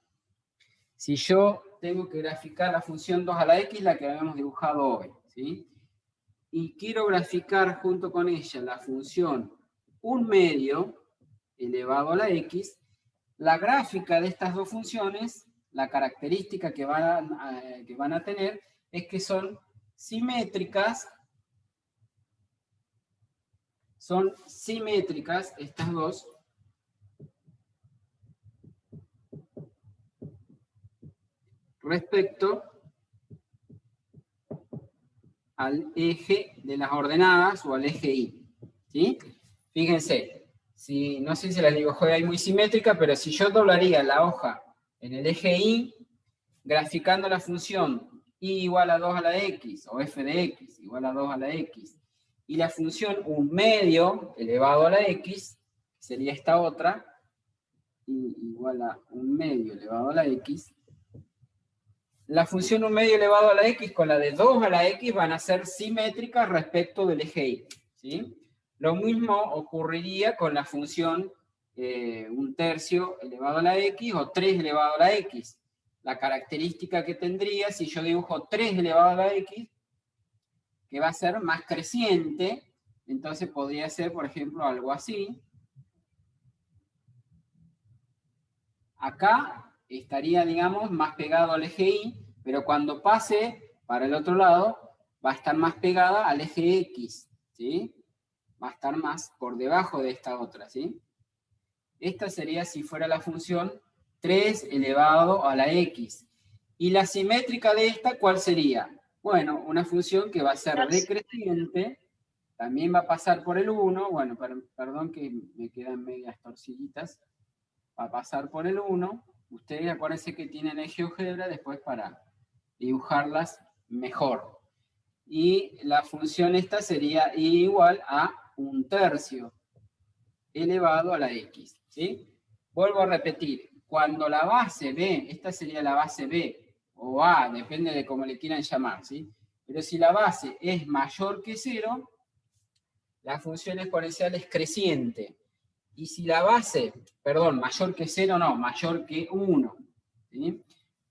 Si yo tengo que graficar la función 2 a la x, la que habíamos dibujado hoy, ¿sí? Y quiero graficar junto con ella la función 1/2 elevado a la x, la gráfica de estas dos funciones, la característica que van a tener es que son simétricas estas dos, respecto al eje de las ordenadas o al eje Y, ¿sí? Fíjense, no sé si la dibujé ahí muy simétrica, pero si yo doblaría la hoja en el eje Y, graficando la función y igual a 2 a la x, o f de x igual a 2 a la x, y la función 1/2 elevado a la x, sería esta otra, y igual a 1/2 elevado a la x, la función 1/2 elevado a la x con la de 2 a la x van a ser simétricas respecto del eje Y, ¿sí? Lo mismo ocurriría con la función 1/3 elevado a la x o 3 elevado a la x. La característica que tendría si yo dibujo 3 elevado a la x, que va a ser más creciente, entonces podría ser, por ejemplo, algo así. Acá estaría, digamos, más pegado al eje Y, pero cuando pase para el otro lado, va a estar más pegada al eje X, ¿sí? Va a estar más por debajo de esta otra, ¿sí? Esta sería si fuera la función 3 elevado a la X. ¿Y la simétrica de esta cuál sería? Bueno, una función que va a ser decreciente, también va a pasar por el 1, bueno, perdón que me quedan medias torcillitas, va a pasar por el 1, ustedes acuérdense que tienen el GeoGebra después para dibujarlas mejor. Y la función esta sería igual a 1/3 elevado a la X, ¿sí? Vuelvo a repetir, cuando la base B, esta sería la base B, o A, depende de cómo le quieran llamar, ¿sí? Pero si la base es mayor que 0, la función exponencial es creciente. Y si la base, perdón, mayor que 0 no, mayor que 1, ¿sí?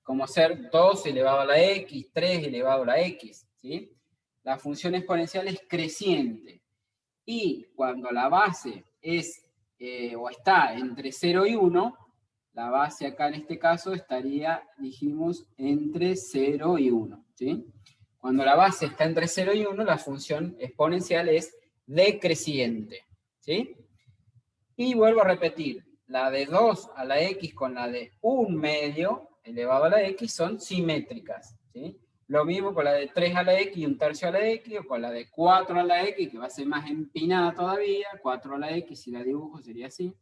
Como ser 2 elevado a la x, 3 elevado a la x, ¿sí? La función exponencial es creciente. Y cuando la base es o está entre 0 y 1, la base acá en este caso estaría, dijimos, entre 0 y 1, ¿sí? Cuando la base está entre 0 y 1, la función exponencial es decreciente, ¿sí? Y vuelvo a repetir, la de 2 a la x con la de 1/2 elevado a la x son simétricas, ¿sí? Lo mismo con la de 3 a la x y 1/3 a la x, o con la de 4 a la x, que va a ser más empinada todavía, 4 a la x, si la dibujo sería así,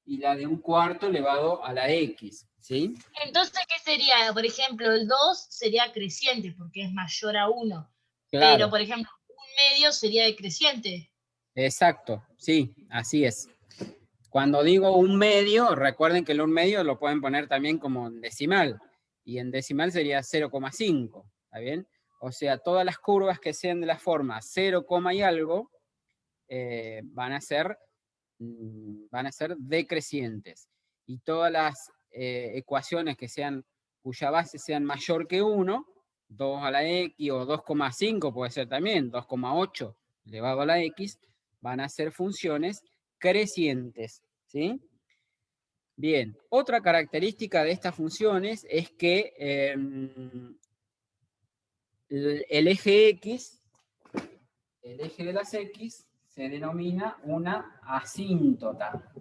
y la de 1/4 elevado a la x, ¿sí? Entonces, ¿qué sería? Por ejemplo, el 2 sería creciente porque es mayor a 1. Claro. Pero, por ejemplo, 1/2 sería decreciente. Exacto, sí, así es. Cuando digo 1/2, recuerden que el 1/2 lo pueden poner también como decimal, y en decimal sería 0,5, ¿está bien? O sea, todas las curvas que sean de la forma 0, y algo, van a ser decrecientes. Y todas las ecuaciones cuya base sean mayor que 1, 2 a la x o 2,5 puede ser también, 2,8 elevado a la x, van a ser funciones crecientes, ¿sí? Bien, otra característica de estas funciones es que el eje X el eje de las X se denomina una asíntota.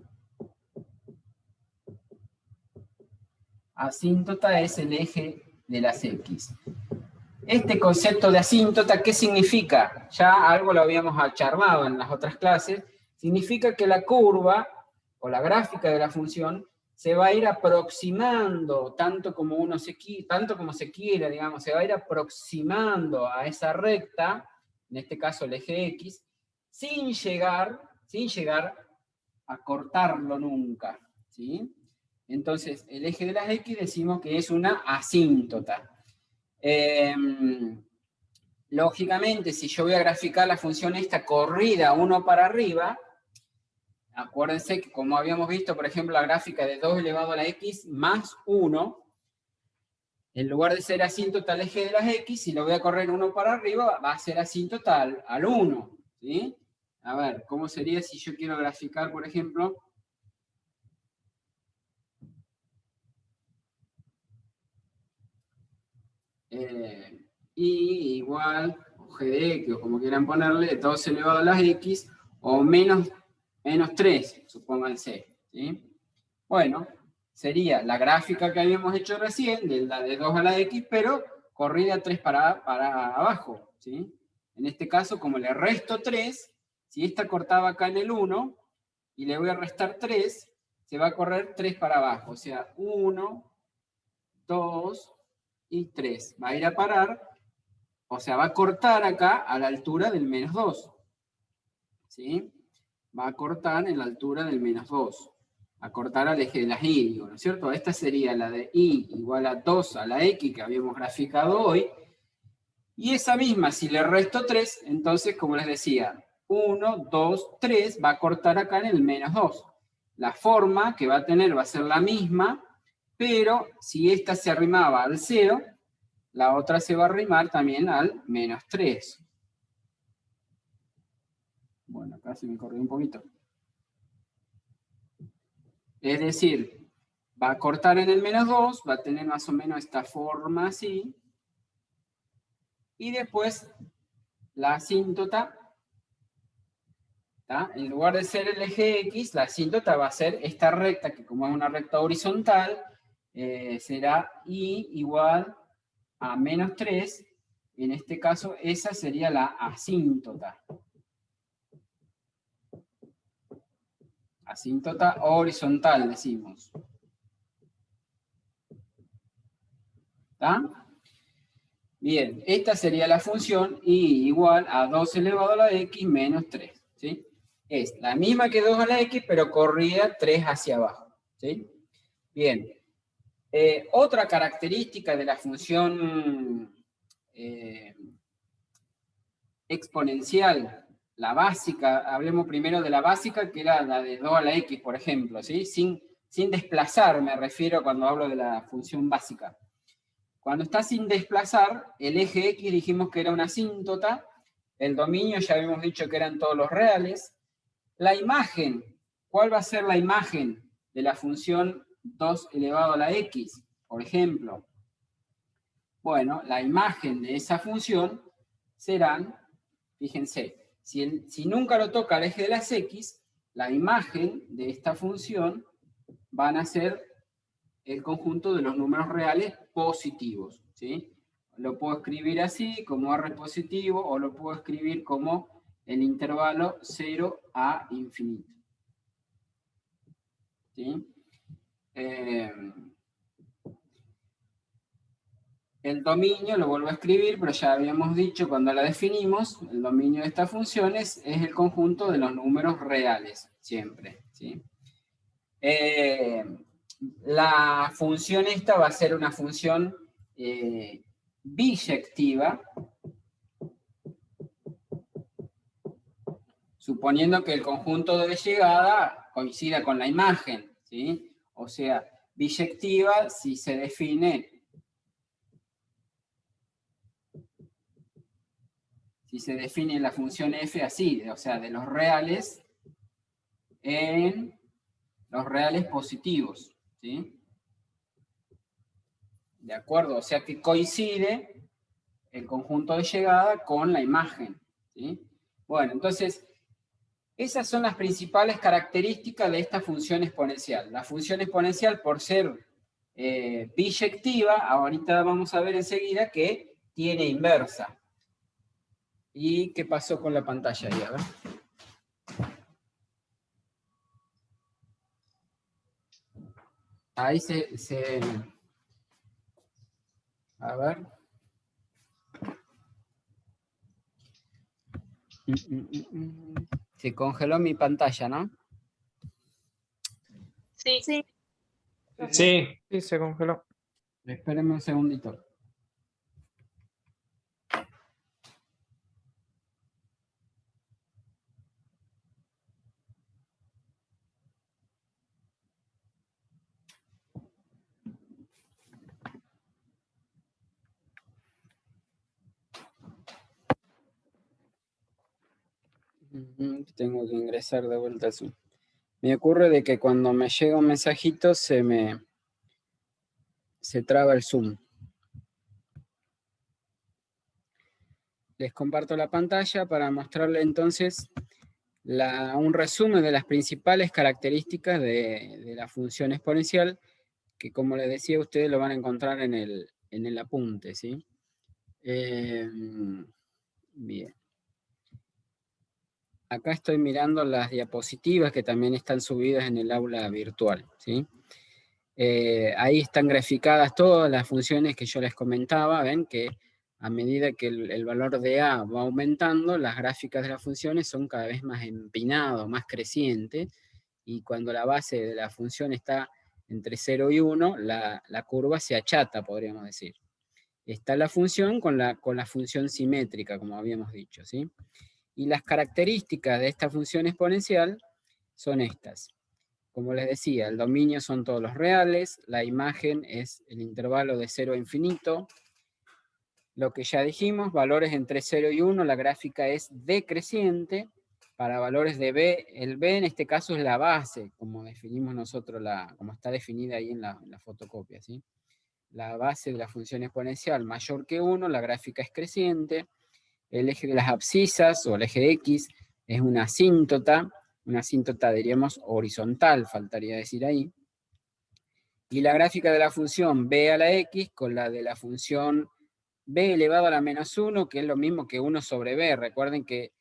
Asíntota es el eje de las X. Este concepto de asíntota, ¿qué significa? Ya algo lo habíamos charlado en las otras clases. Significa que la curva o la gráfica de la función se va a ir aproximando tanto como se quiera, digamos, se va a ir aproximando a esa recta, en este caso el eje X, sin llegar a cortarlo nunca, ¿sí? Entonces, el eje de las X decimos que es una asíntota. Lógicamente, si yo voy a graficar la función esta corrida 1 para arriba, acuérdense que como habíamos visto, por ejemplo, la gráfica de 2 elevado a la X más 1, en lugar de ser asíntota al eje de las X, si lo voy a correr 1 para arriba, va a ser asíntota al 1, ¿sí? A ver, ¿cómo sería si yo quiero graficar, por ejemplo, y igual, o g de x, o como quieran ponerle, 2 elevado a las x, o menos 3, supónganse, ¿sí? Bueno, sería la gráfica que habíamos hecho recién, de la de 2 a la x, pero corrida 3 para abajo, ¿sí? En este caso, como le resto 3, si esta cortaba acá en el 1, y le voy a restar 3, se va a correr 3 para abajo, o sea, 1, 2 y 3. Va a ir a parar, o sea, va a cortar acá a la altura del menos 2. ¿Sí? Va a cortar en la altura del menos 2. A cortar al eje de las y, digo, ¿no es cierto? Esta sería la de y igual a 2 a la x que habíamos graficado hoy. Y esa misma, si le resto 3, entonces, como les decía, 1, 2, 3, va a cortar acá en el menos 2. La forma que va a tener va a ser la misma, pero si esta se arrimaba al 0, la otra se va a arrimar también al menos 3. Bueno, acá se me corrió un poquito. Es decir, va a cortar en el menos 2, va a tener más o menos esta forma así. Y después la asíntota, ¿tá? En lugar de ser el eje X, la asíntota va a ser esta recta, que como es una recta horizontal, será y igual a menos 3. En este caso, esa sería la asíntota. Asíntota horizontal, decimos. ¿Está? Bien, esta sería la función y igual a 2 elevado a la x menos 3. ¿Sí? Es la misma que 2 a la x, pero corrida 3 hacia abajo. ¿Sí? Bien. Otra característica de la función exponencial, la básica, hablemos primero de la básica, que era la de 2 a la x, por ejemplo, ¿sí? Sin desplazar, me refiero cuando hablo de la función básica. Cuando está sin desplazar, el eje X dijimos que era una asíntota, el dominio ya habíamos dicho que eran todos los reales. La imagen, ¿cuál va a ser la imagen de la función 2 elevado a la X, por ejemplo? Bueno, la imagen de esa función serán, fíjense, si nunca lo toca el eje de las X, la imagen de esta función van a ser el conjunto de los números reales positivos, ¿sí? Lo puedo escribir así, como R positivo, o lo puedo escribir como el intervalo 0 a infinito. ¿Sí? El dominio lo vuelvo a escribir, pero ya habíamos dicho cuando la definimos, el dominio de estas funciones es el conjunto de los números reales, siempre, ¿sí? La función esta va a ser una función biyectiva, suponiendo que el conjunto de llegada coincida con la imagen, ¿sí? O sea, biyectiva si se define la función f así, o sea, de los reales en los reales positivos, ¿sí? ¿De acuerdo? O sea que coincide el conjunto de llegada con la imagen, ¿sí? Bueno, entonces, esas son las principales características de esta función exponencial. La función exponencial, por ser biyectiva, ahorita vamos a ver enseguida que tiene inversa. ¿Y qué pasó con la pantalla ahí? A ver. Ahí a ver. Se congeló mi pantalla, ¿no? Sí. Sí. Sí, sí, se congeló. Espérenme un segundito. Tengo que ingresar de vuelta a Zoom. Me ocurre de que cuando me llega un mensajito se traba el Zoom. Les comparto la pantalla para mostrarle entonces un resumen de las principales características de la función exponencial, que como les decía, ustedes lo van a encontrar en el apunte, ¿sí? Bien. Acá estoy mirando las diapositivas que también están subidas en el aula virtual, ¿sí? Ahí están graficadas todas las funciones que yo les comentaba. Ven que a medida que el valor de A va aumentando, las gráficas de las funciones son cada vez más empinadas, más crecientes, y cuando la base de la función está entre 0 y 1, la curva se achata, podríamos decir. Está la función con la función simétrica, como habíamos dicho, ¿sí? Y las características de esta función exponencial son estas. Como les decía, el dominio son todos los reales, la imagen es el intervalo de 0 a infinito. Lo que ya dijimos, valores entre 0 y 1, la gráfica es decreciente. Para valores de B, el B en este caso es la base, como definimos nosotros, como está definida ahí en la fotocopia, ¿sí? La base de la función exponencial mayor que 1, la gráfica es creciente. El eje de las abscisas, o el eje de X, es una asíntota diríamos horizontal, faltaría decir ahí. Y la gráfica de la función b a la x con la de la función b elevado a la menos 1, que es lo mismo que 1 sobre b. Recuerden que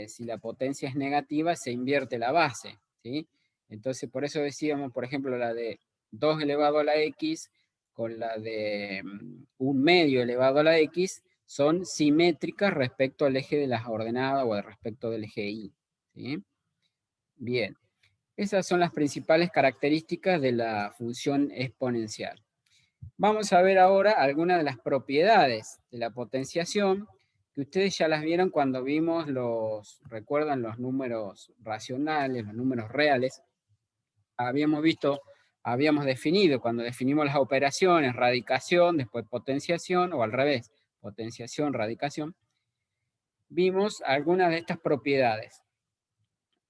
si la potencia es negativa, se invierte la base, ¿sí? Entonces, por eso decíamos, por ejemplo, la de 2 elevado a la x con la de 1 medio elevado a la x, son simétricas respecto al eje de las ordenadas o respecto del eje Y, ¿sí? Bien, esas son las principales características de la función exponencial. Vamos a ver ahora algunas de las propiedades de la potenciación, que ustedes ya las vieron cuando vimos recuerdan los números racionales, los números reales. Habíamos definido, cuando definimos las operaciones, radicación, después potenciación, o al revés, potenciación, radicación, vimos algunas de estas propiedades.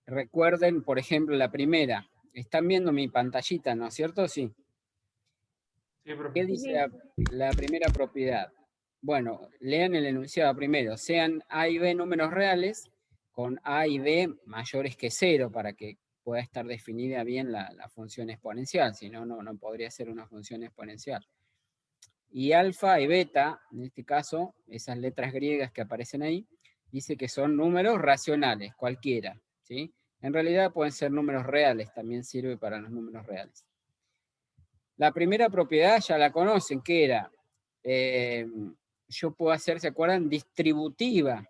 Recuerden, por ejemplo, la primera. Están viendo mi pantallita, ¿no es cierto? Sí. Sí, profe. ¿Qué dice la primera propiedad? Bueno, lean el enunciado primero. Sean A y B números reales, con A y B mayores que 0, para que pueda estar definida bien la función exponencial, si no, no podría ser una función exponencial. Y alfa y beta, en este caso, esas letras griegas que aparecen ahí, dice que son números racionales, cualquiera, ¿sí? En realidad pueden ser números reales, también sirve para los números reales. La primera propiedad ya la conocen, que era, yo puedo hacer, ¿se acuerdan? Distributiva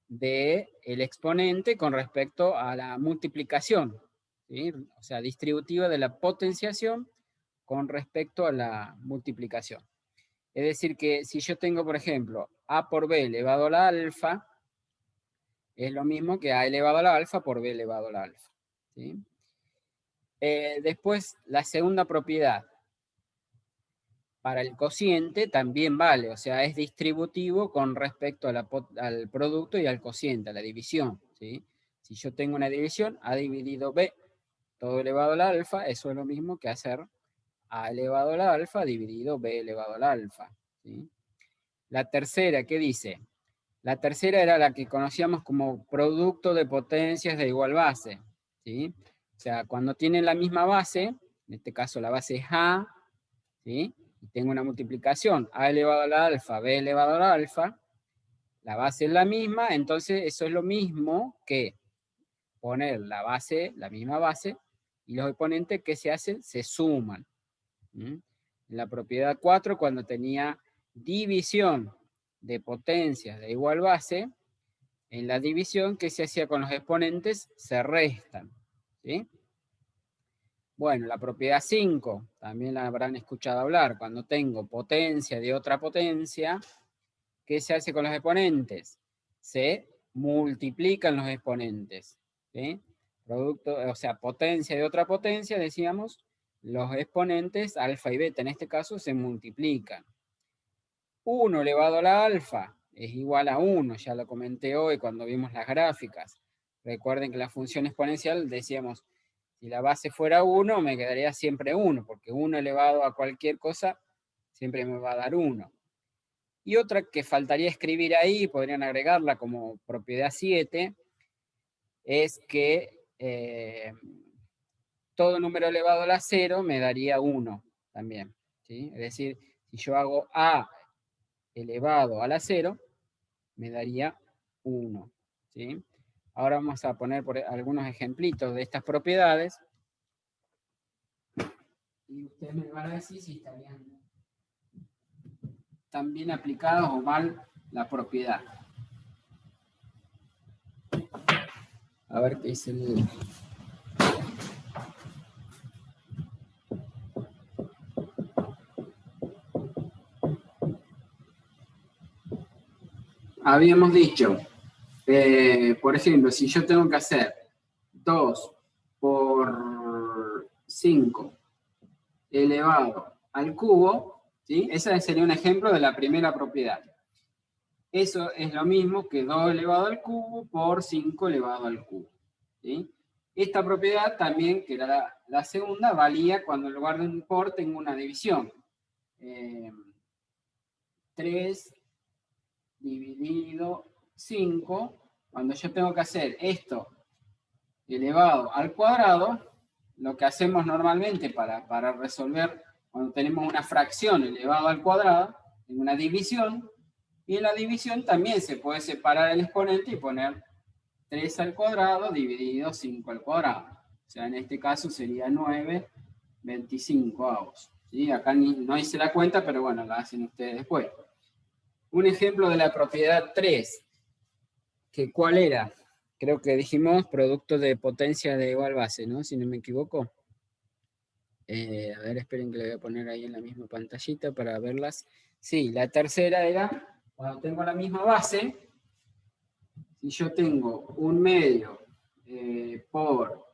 del exponente con respecto a la multiplicación, ¿sí? O sea, distributiva de la potenciación con respecto a la multiplicación. Es decir, que si yo tengo, por ejemplo, A por B elevado a la alfa, es lo mismo que A elevado a la alfa por B elevado a la alfa, ¿sí? Después, la segunda propiedad. Para el cociente también vale, o sea, es distributivo con respecto al producto y al cociente, a la división, ¿sí? Si yo tengo una división, A dividido B, todo elevado a la alfa, eso es lo mismo que hacer A elevado a la alfa dividido B elevado a la alfa, ¿sí? La tercera, ¿qué dice? La tercera era la que conocíamos como producto de potencias de igual base, ¿sí? O sea, cuando tienen la misma base, en este caso la base es A, ¿sí? Y tengo una multiplicación, A elevado a la alfa, B elevado a la alfa, la base es la misma, entonces eso es lo mismo que poner la base, la misma base, y los exponentes que se hacen, se suman. En la propiedad 4, cuando tenía división de potencias de igual base, en la división, ¿qué se hacía con los exponentes? Se restan, ¿sí? Bueno, la propiedad 5, también la habrán escuchado hablar, cuando tengo potencia de otra potencia, ¿qué se hace con los exponentes? Se multiplican los exponentes, ¿sí? Producto, o sea, potencia de otra potencia, decíamos, los exponentes alfa y beta en este caso se multiplican. 1 elevado a la alfa es igual a 1, ya lo comenté hoy cuando vimos las gráficas. Recuerden que la función exponencial decíamos, si la base fuera 1 me quedaría siempre 1, porque 1 elevado a cualquier cosa siempre me va a dar 1. Y otra que faltaría escribir ahí, podrían agregarla como propiedad 7, es que todo número elevado a la 0 me daría 1 también, ¿sí? Es decir, si yo hago A elevado a la 0, me daría 1, ¿sí? Ahora vamos a poner algunos ejemplitos de estas propiedades. Y ustedes me van a decir si están bien aplicados o mal la propiedad. A ver qué dice el... Habíamos dicho, por ejemplo, si yo tengo que hacer 2 por 5 elevado al cubo, ¿sí? Ese sería un ejemplo de la primera propiedad. Eso es lo mismo que 2 elevado al cubo por 5 elevado al cubo, ¿sí? Esta propiedad también, que era la segunda, valía cuando en lugar de un por tengo una división. 3 dividido 5, cuando yo tengo que hacer esto elevado al cuadrado, lo que hacemos normalmente para resolver cuando tenemos una fracción elevado al cuadrado, en una división, y en la división también se puede separar el exponente y poner 3 al cuadrado dividido 5 al cuadrado. O sea, en este caso sería 9/25. ¿Sí? Acá no hice la cuenta, pero bueno, la hacen ustedes después. Un ejemplo de la propiedad 3, que ¿cuál era? Creo que dijimos producto de potencia de igual base, ¿no? Si no me equivoco. A ver, esperen que le voy a poner ahí en la misma pantallita para verlas. Sí, la tercera era, cuando tengo la misma base, si yo tengo un medio por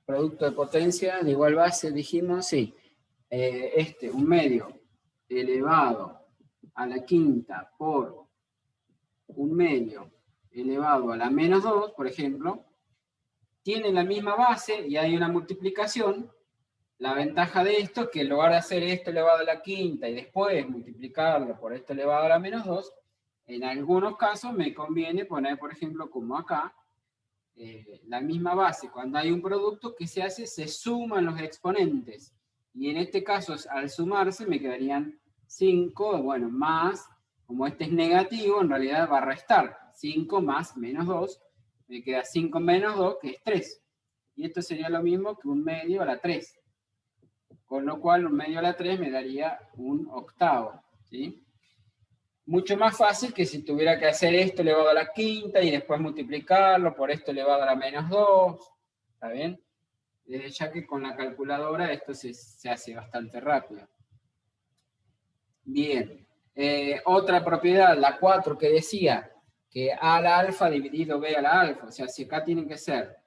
producto de potencia de igual base, dijimos, sí. Un medio elevado a la quinta por un medio elevado a la menos 2, por ejemplo, tienen la misma base y hay una multiplicación. La ventaja de esto es que en lugar de hacer esto elevado a la quinta y después multiplicarlo por esto elevado a la menos 2, en algunos casos me conviene poner, por ejemplo, como acá, la misma base. Cuando hay un producto, ¿qué se hace? Se suman los exponentes. Y en este caso, al sumarse, me quedarían 5, bueno, más, como este es negativo, en realidad va a restar. 5 más menos 2, me queda 5 menos 2, que es 3. Y esto sería lo mismo que un medio a la 3. Con lo cual, un medio a la 3 me daría un octavo, ¿sí? Mucho más fácil que si tuviera que hacer esto elevado a la quinta y después multiplicarlo por esto elevado a la menos 2, ¿está bien? Ya que con la calculadora esto se hace bastante rápido. Bien, otra propiedad, la 4, que decía que A a la alfa dividido B a la alfa, o sea, si acá tiene que ser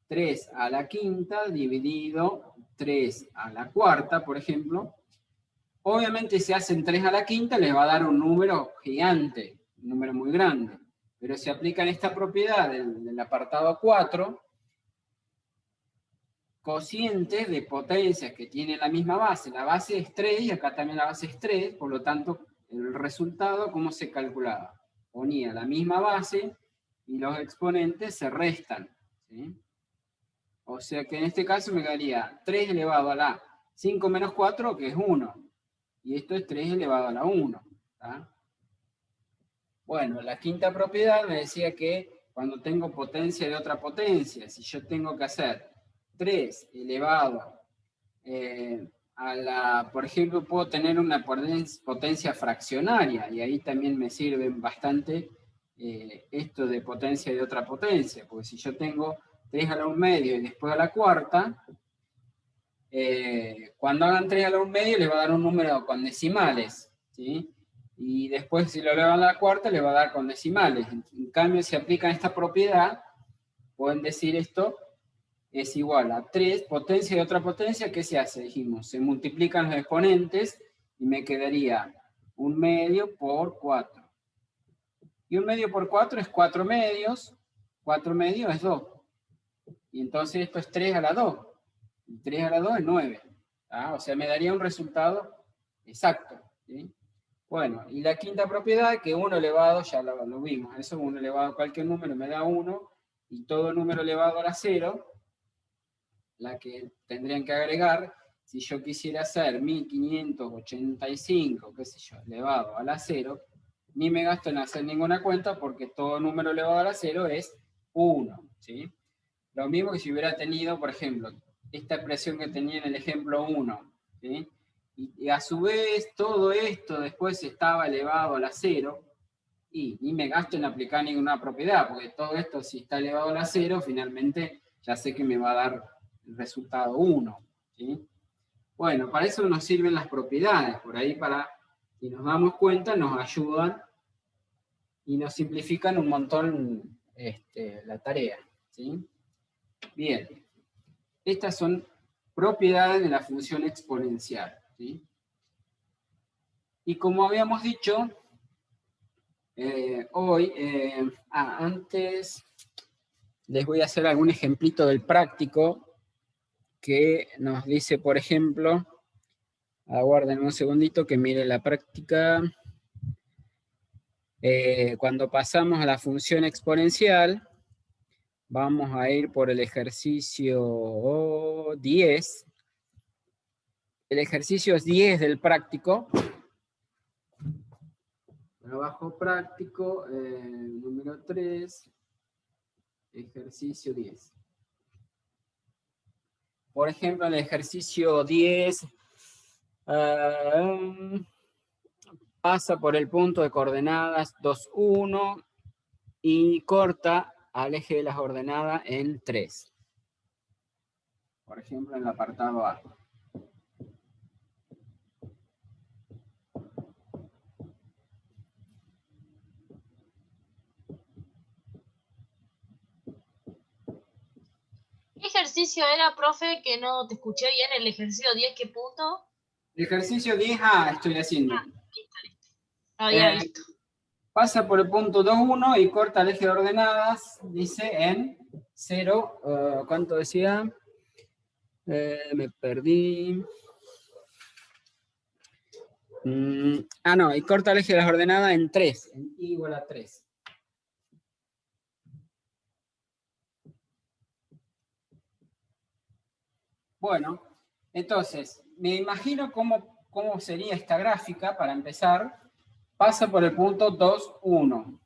3 a la quinta dividido 3 a la cuarta, por ejemplo, obviamente si hacen 3 a la quinta les va a dar un número gigante, un número muy grande, pero si aplican esta propiedad del apartado 4, cocientes de potencias que tienen la misma base, la base es 3 y acá también la base es 3, por lo tanto el resultado, ¿cómo se calculaba? Ponía la misma base y los exponentes se restan, ¿sí? O sea que en este caso me daría 3 elevado a la 5 menos 4, que es 1. Y esto es 3 elevado a la 1. ¿Tá? Bueno, la quinta propiedad me decía que cuando tengo potencia de otra potencia, si yo tengo que hacer 3 elevado a la, por ejemplo, puedo tener una potencia fraccionaria, y ahí también me sirven bastante esto de potencia de otra potencia, porque si yo tengo 3 a la 1 medio y después a la cuarta, cuando hagan 3 a la 1 medio les va a dar un número con decimales, ¿sí? Y después si lo elevan a la cuarta les va a dar con decimales. En cambio, si aplican esta propiedad, pueden decir esto es igual a 3 potencia de otra potencia. ¿Qué se hace? Dijimos, se multiplican los exponentes y me quedaría 1 medio por 4. Y 1 medio por 4 es 4 medios, 4 medios es 2. Y entonces esto es 3 a la 2. Y 3 a la 2 es 9. ¿Ah? O sea, me daría un resultado exacto. ¿Sí? Bueno, y la quinta propiedad, que 1 elevado, ya lo vimos, eso 1 elevado a cualquier número me da 1, y todo número elevado a la 0, la que tendrían que agregar, si yo quisiera hacer 1585, qué sé yo, elevado a la 0, ni me gasto en hacer ninguna cuenta, porque todo número elevado a la 0 es 1, ¿sí? Lo mismo que si hubiera tenido, por ejemplo, esta expresión que tenía en el ejemplo 1, ¿sí? Y a su vez todo esto después estaba elevado a la 0, y ni me gasto en aplicar ninguna propiedad, porque todo esto si está elevado a la 0, finalmente ya sé que me va a dar el resultado 1, ¿sí? Bueno, para eso nos sirven las propiedades, por ahí para, si nos damos cuenta, nos ayudan y nos simplifican un montón la tarea, ¿sí? Bien, estas son propiedades de la función exponencial, ¿sí? Y como habíamos dicho, hoy, antes les voy a hacer algún ejemplito del práctico que nos dice, por ejemplo, aguarden un segundito que mire la práctica. Cuando pasamos a la función exponencial, vamos a ir por el ejercicio 10. El ejercicio es 10 del práctico. Trabajo práctico, número 3, ejercicio 10. Por ejemplo, en el ejercicio 10, pasa por el punto de coordenadas 2, 1 y corta al eje de las ordenadas en 3. Por ejemplo, en el apartado A. ¿Qué ejercicio era, profe, que no te escuché bien? El ejercicio 10, ¿qué punto? El ejercicio 10, estoy haciendo. Listo. Había visto. Pasa por el punto 2, 1 y corta el eje de ordenadas, dice, en 0, ¿cuánto decía? Me perdí. No, y corta el eje de las ordenadas en 3, en i igual a 3. Bueno, entonces, me imagino cómo sería esta gráfica para empezar. Pasa por el punto 2, 1.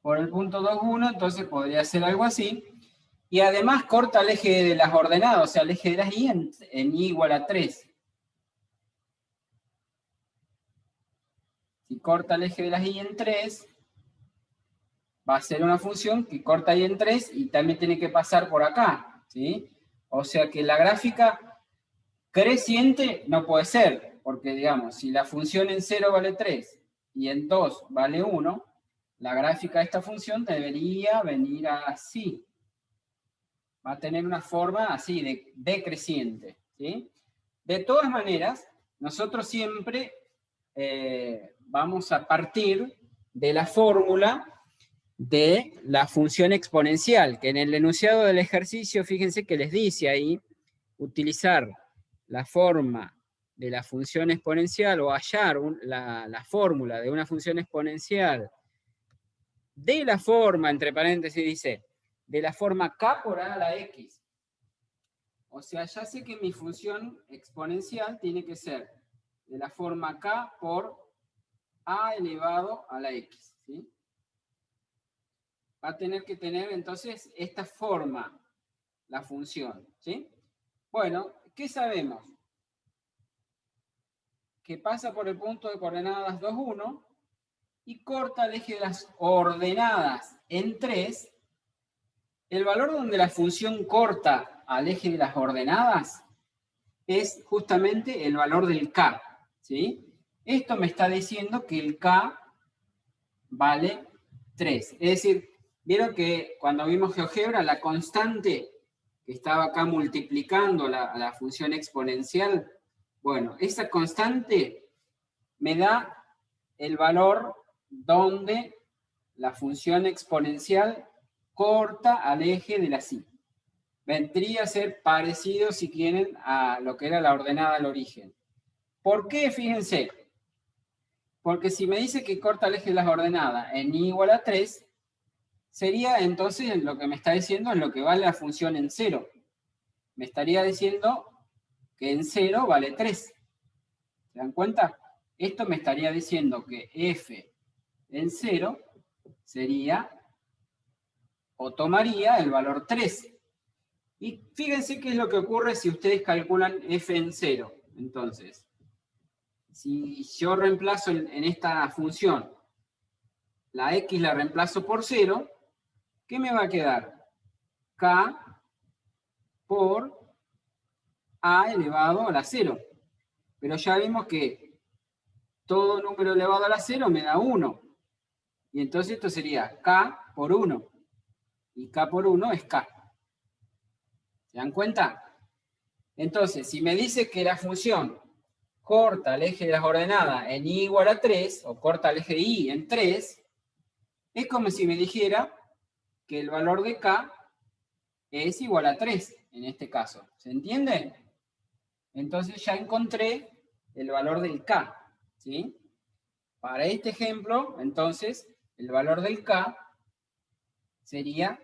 Por el punto 2, 1, entonces podría ser algo así. Y además corta el eje de las ordenadas, o sea, el eje de las i en i igual a 3. Si corta el eje de las i en 3, va a ser una función que corta i en 3 y también tiene que pasar por acá, ¿sí? O sea que la gráfica creciente no puede ser, porque digamos, si la función en 0 vale 3 y en 2 vale 1, la gráfica de esta función debería venir así. Va a tener una forma así, decreciente, ¿sí? De todas maneras, nosotros siempre vamos a partir de la fórmula de la función exponencial, que en el enunciado del ejercicio, fíjense que les dice ahí, utilizar la forma de la función exponencial o hallar la fórmula de una función exponencial de la forma, entre paréntesis dice, de la forma k por a a la x. O sea, ya sé que mi función exponencial tiene que ser de la forma k por a elevado a la x, ¿sí? Va a tener que tener entonces esta forma, la función, ¿sí? Bueno, ¿qué sabemos? Que pasa por el punto de coordenadas 2, 1 y corta el eje de las ordenadas en 3. El valor donde la función corta al eje de las ordenadas es justamente el valor del k, ¿sí? Esto me está diciendo que el k vale 3. Es decir, vieron que cuando vimos GeoGebra, la constante que estaba acá multiplicando la función exponencial, bueno, esa constante me da el valor donde la función exponencial corta al eje de la y. Vendría a ser parecido, si quieren, a lo que era la ordenada al origen. ¿Por qué? Fíjense. Porque si me dice que corta el eje de las ordenadas en i igual a 3, sería entonces lo que me está diciendo es lo que vale la función en 0. Me estaría diciendo que en 0 vale 3. ¿Se dan cuenta? Esto me estaría diciendo que f en 0 sería o tomaría el valor 3. Y fíjense qué es lo que ocurre si ustedes calculan f en 0. Entonces, si yo reemplazo en esta función la x la reemplazo por 0, ¿qué me va a quedar? K por a elevado a la 0. Pero ya vimos que todo número elevado a la 0 me da 1. Y entonces esto sería k por 1. Y k por 1 es k. ¿Se dan cuenta? Entonces, si me dice que la función corta el eje de las ordenadas en i igual a 3, o corta el eje de i en 3, es como si me dijera que el valor de k es igual a 3, en este caso. ¿Se entiende? Entonces ya encontré el valor del k, ¿sí? Para este ejemplo, entonces, el valor del k sería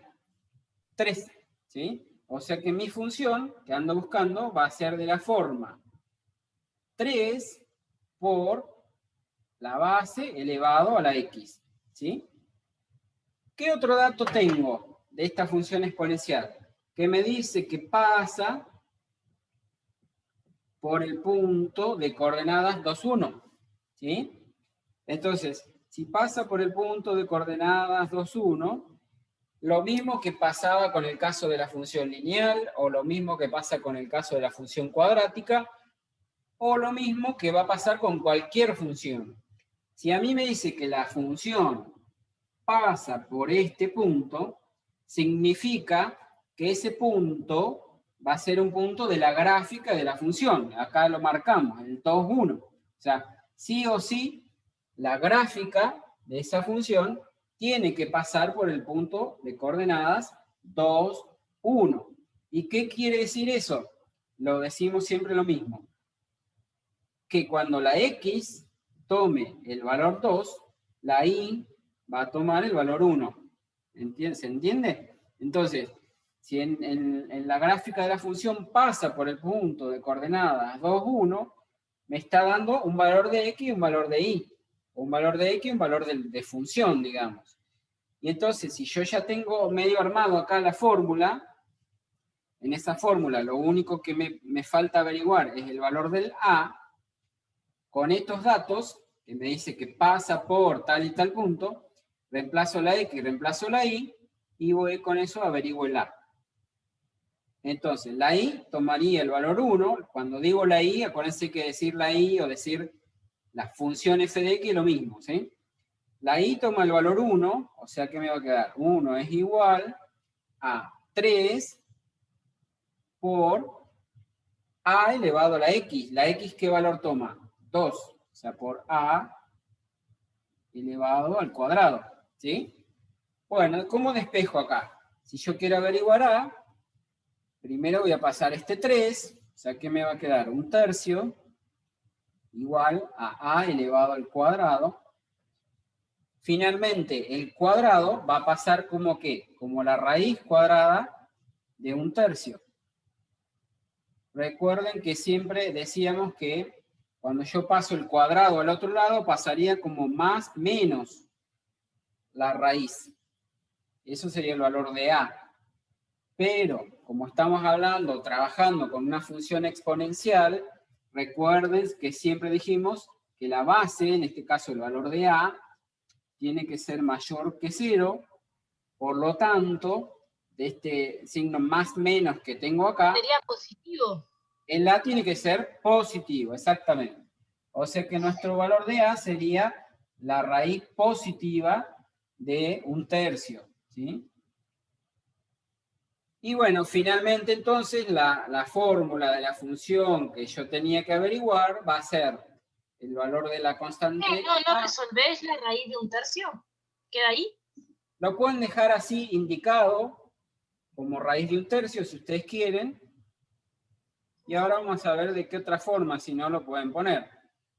3, ¿sí? O sea que mi función que ando buscando va a ser de la forma 3 por la base elevado a la x, ¿sí? ¿Qué otro dato tengo de esta función exponencial? Que me dice que pasa por el punto de coordenadas 2, 1, ¿sí? Entonces, si pasa por el punto de coordenadas 2, 1, lo mismo que pasaba con el caso de la función lineal, o lo mismo que pasa con el caso de la función cuadrática, o lo mismo que va a pasar con cualquier función. Si a mí me dice que la función pasa por este punto, significa que ese punto va a ser un punto de la gráfica de la función. Acá lo marcamos, el 2, 1. O sea, sí o sí, la gráfica de esa función tiene que pasar por el punto de coordenadas 2, 1. ¿Y qué quiere decir eso? Lo decimos siempre lo mismo. Que cuando la x tome el valor 2, la y va a tomar el valor 1. ¿Se entiende? Entonces, si en la gráfica de la función pasa por el punto de coordenadas 2, 1, me está dando un valor de x y un valor de y. Un valor de x y un valor de función, digamos. Y entonces, si yo ya tengo medio armado acá la fórmula, en esa fórmula lo único que me falta averiguar es el valor del a. Con estos datos, que me dice que pasa por tal y tal punto, reemplazo la x, reemplazo la y, y voy con eso averiguo el a. Entonces, la y tomaría el valor 1. Cuando digo la y, acuérdense que decir la y o decir la función f de x es lo mismo, ¿sí? La y toma el valor 1, o sea que me va a quedar 1 es igual a 3 por a elevado a la x. ¿La x qué valor toma? 2, o sea, por a elevado al cuadrado, ¿sí? Bueno, ¿cómo despejo acá? Si yo quiero averiguar a, primero voy a pasar este 3 O sea que me va a quedar 1/3 igual a A elevado al cuadrado. Finalmente, el cuadrado va a pasar como ¿qué? Como la raíz cuadrada de 1/3. Recuerden que siempre decíamos que cuando yo paso el cuadrado al otro lado, pasaría como más menos la raíz. Eso sería el valor de A. Pero, como estamos hablando, trabajando con una función exponencial, recuerden que siempre dijimos que la base, en este caso el valor de A, tiene que ser mayor que 0, por lo tanto, de este signo más menos que tengo acá, Sería positivo. el A tiene que ser positivo, exactamente. O sea que nuestro valor de A sería la raíz positiva de 1/3, ¿sí? Y bueno, finalmente entonces la fórmula de la función que yo tenía que averiguar va a ser el valor de la constante. ¿No resolvés la raíz de 1/3? ¿Queda ahí? Lo pueden dejar así indicado como raíz de 1/3 si ustedes quieren. Y ahora vamos a ver de qué otra forma, si no lo pueden poner.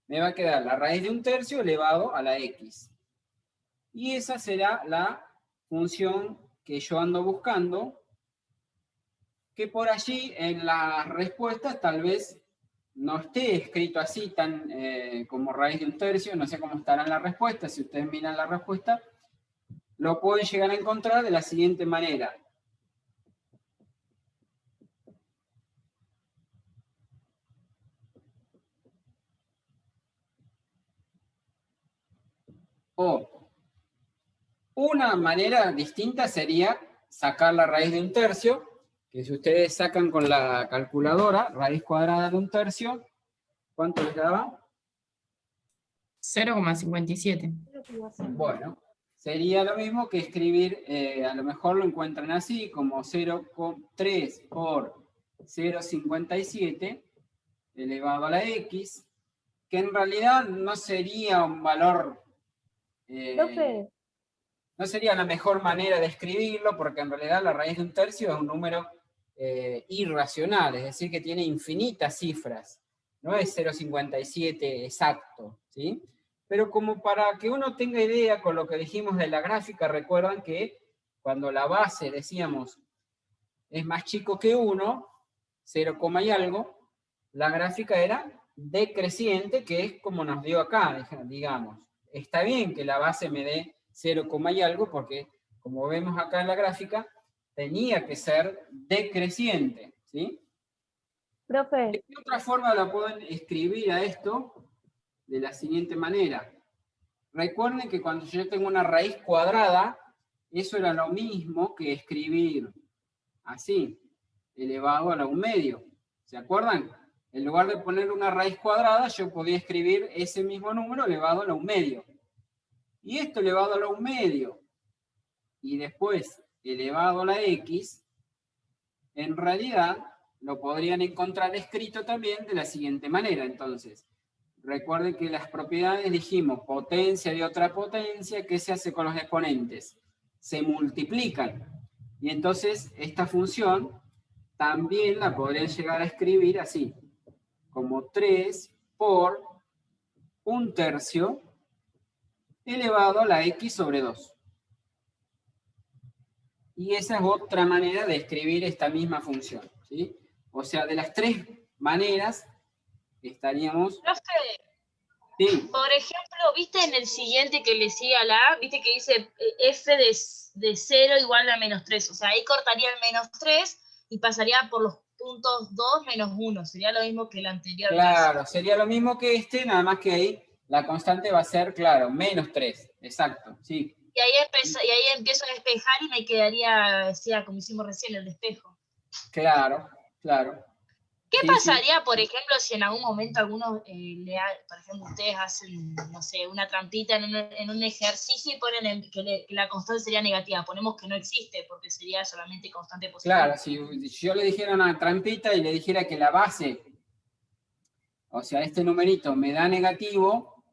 Me va a quedar la raíz de 1/3 elevado a la x. Y esa será la función que yo ando buscando, que por allí en las respuestas tal vez no esté escrito así tan como raíz de 1/3, no sé cómo estará en la respuesta. Si ustedes miran la respuesta, lo pueden llegar a encontrar de la siguiente manera. O una manera distinta sería sacar la raíz de 1/3, que si ustedes sacan con la calculadora, raíz cuadrada de 1/3, ¿cuánto les daba? 0,57. Bueno, sería lo mismo que escribir, a lo mejor lo encuentran así, como 0,3 por 0,57 elevado a la x, que en realidad no sería un valor, no sería la mejor manera de escribirlo, porque en realidad la raíz de 1/3 es un número irracional, es decir, que tiene infinitas cifras, no es 0,57 exacto, ¿sí? Pero como para que uno tenga idea con lo que dijimos de la gráfica, recuerdan que cuando la base, decíamos, es más chico que 1, 0, y algo, la gráfica era decreciente, que es como nos dio acá, digamos. Está bien que la base me dé 0, y algo, porque como vemos acá en la gráfica, tenía que ser decreciente, ¿sí? Profe, ¿De qué otra forma la pueden escribir a esto? De la siguiente manera. Recuerden que cuando yo tengo una raíz cuadrada, eso era lo mismo que escribir así, elevado a la 1/2. ¿Se acuerdan? En lugar de poner una raíz cuadrada, yo podía escribir ese mismo número elevado a la 1/2. Y esto elevado a la 1/2 y después elevado a la x, en realidad lo podrían encontrar escrito también de la siguiente manera. Entonces, recuerden que las propiedades dijimos potencia de otra potencia. ¿Qué se hace con los exponentes? Se multiplican. Y entonces esta función también la podrían llegar a escribir así, como 3 por 1/3 elevado a la x sobre 2. Y esa es otra manera de escribir esta misma función, ¿sí? O sea, de las tres maneras estaríamos... Profe, Sí. por ejemplo, ¿viste en el siguiente que le sigue a la A? ¿Viste que dice f de 0 igual a -3? O sea, ahí cortaría el -3 y pasaría por los puntos 2 menos 1. Sería lo mismo que el anterior. Claro, caso. sería lo mismo que este, nada más que ahí la constante va a ser, claro, -3. Exacto, sí. Y ahí empiezo a despejar y me quedaría, decía, como hicimos recién, el despejo. Claro, claro. ¿Qué Sí, pasaría, por ejemplo, si en algún momento algunos, por ejemplo, ustedes hacen, no sé, una trampita en un ejercicio y ponen que la constante sería negativa? Ponemos que no existe, porque sería solamente constante positiva. Claro, si yo le dijera una trampita y le dijera que la base, o sea, este numerito me da negativo,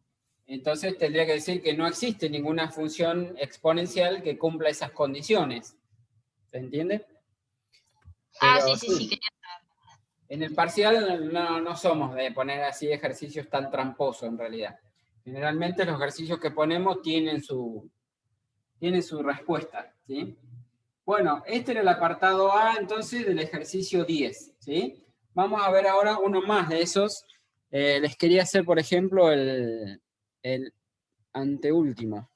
entonces tendría que decir que no existe ninguna función exponencial que cumpla esas condiciones. ¿Se entiende? Ah, Pero, sí, quería. En el parcial no somos de poner así ejercicios tan tramposos en realidad. Generalmente los ejercicios que ponemos tienen su respuesta, ¿sí? Bueno, este era el apartado A, entonces, del ejercicio 10, ¿sí? Vamos a ver ahora uno más de esos. Les quería hacer, por ejemplo, el anteúltimo.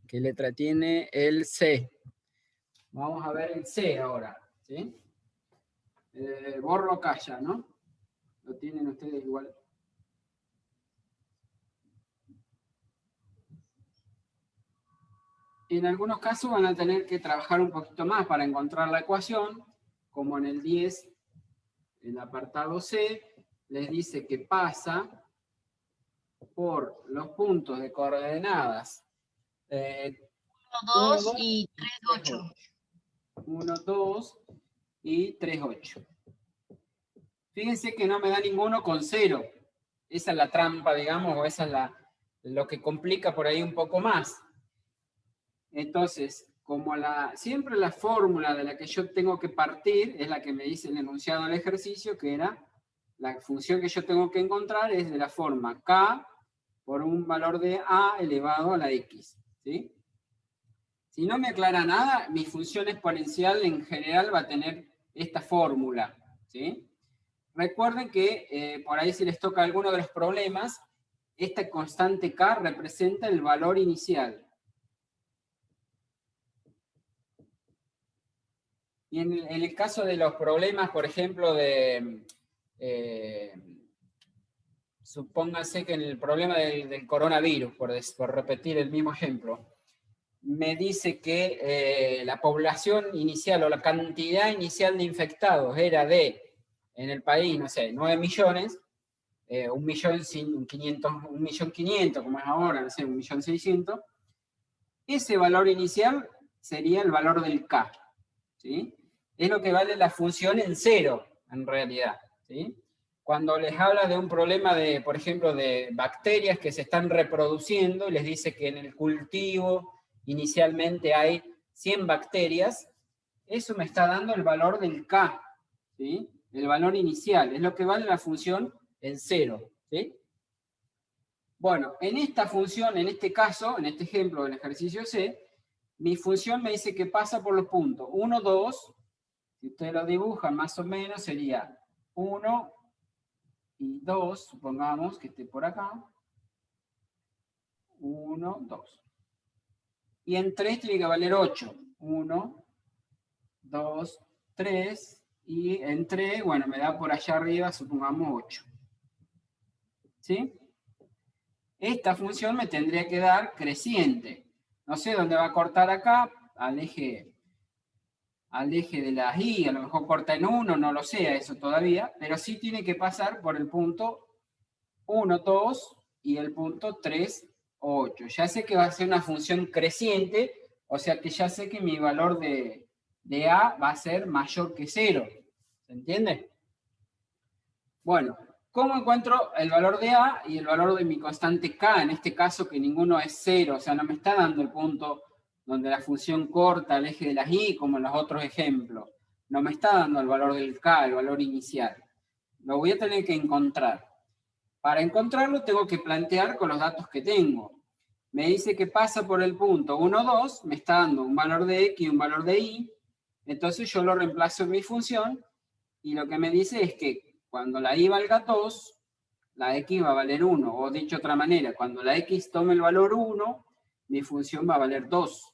¿Qué letra tiene? El C. Vamos a ver el C ahora, ¿sí? Borro calla, ¿no? Lo tienen ustedes igual. En algunos casos van a tener que trabajar un poquito más para encontrar la ecuación, como en el 10, el apartado C, les dice que pasa por los puntos de coordenadas 1, 1, 2 2 y 3, 8. 1, 2 y 3, 8. Fíjense que no me da ninguno con 0. Esa es la trampa, digamos, o esa es lo que complica por ahí un poco más. Entonces, como siempre la fórmula de la que yo tengo que partir es la que me dice el enunciado del ejercicio, que era la función que yo tengo que encontrar es de la forma k por un valor de a elevado a la x, ¿sí? Si no me aclara nada, mi función exponencial en general va a tener esta fórmula, ¿sí? Recuerden que por ahí si les toca alguno de los problemas, esta constante k representa el valor inicial. Y en el caso de los problemas, por ejemplo, supóngase que en el problema del coronavirus, por repetir el mismo ejemplo, me dice que la población inicial o la cantidad inicial de infectados era en el país, no sé, 9 millones, 1.500.000, como es ahora, no sé, 1.600.000, ese valor inicial sería el valor del K, ¿sí? Es lo que vale la función en 0, en realidad, ¿sí? Cuando les habla de un problema de, por ejemplo, de bacterias que se están reproduciendo y les dice que en el cultivo inicialmente hay 100 bacterias, eso me está dando el valor del K, ¿sí? El valor inicial, es lo que vale la función en 0, ¿sí? Bueno, en esta función, en este caso, en este ejemplo del ejercicio C, mi función me dice que pasa por los puntos 1, 2, si ustedes lo dibujan más o menos sería 1 y 2, supongamos que esté por acá, 1, 2. Y en 3 tiene que valer 8, 1, 2, 3, y en 3, bueno, me da por allá arriba, supongamos 8. ¿Sí? Esta función me tendría que dar creciente. No sé dónde va a cortar acá, al eje de las y, a lo mejor corta en 1, no lo sé eso todavía, pero sí tiene que pasar por el punto 1, 2 y el punto 3, 8. Ya sé que va a ser una función creciente, o sea que ya sé que mi valor de a va a ser mayor que 0. ¿Se entiende? Bueno, ¿cómo encuentro el valor de a y el valor de mi constante k? En este caso que ninguno es 0, o sea, no me está dando el punto donde la función corta el eje de las y, como en los otros ejemplos. No me está dando el valor del k, el valor inicial. Lo voy a tener que encontrar. Para encontrarlo tengo que plantear con los datos que tengo. Me dice que pasa por el punto 1, 2, me está dando un valor de x y un valor de y, entonces yo lo reemplazo en mi función, y lo que me dice es que cuando la y valga 2, la x va a valer 1, o dicho de otra manera, cuando la x tome el valor 1, mi función va a valer 2.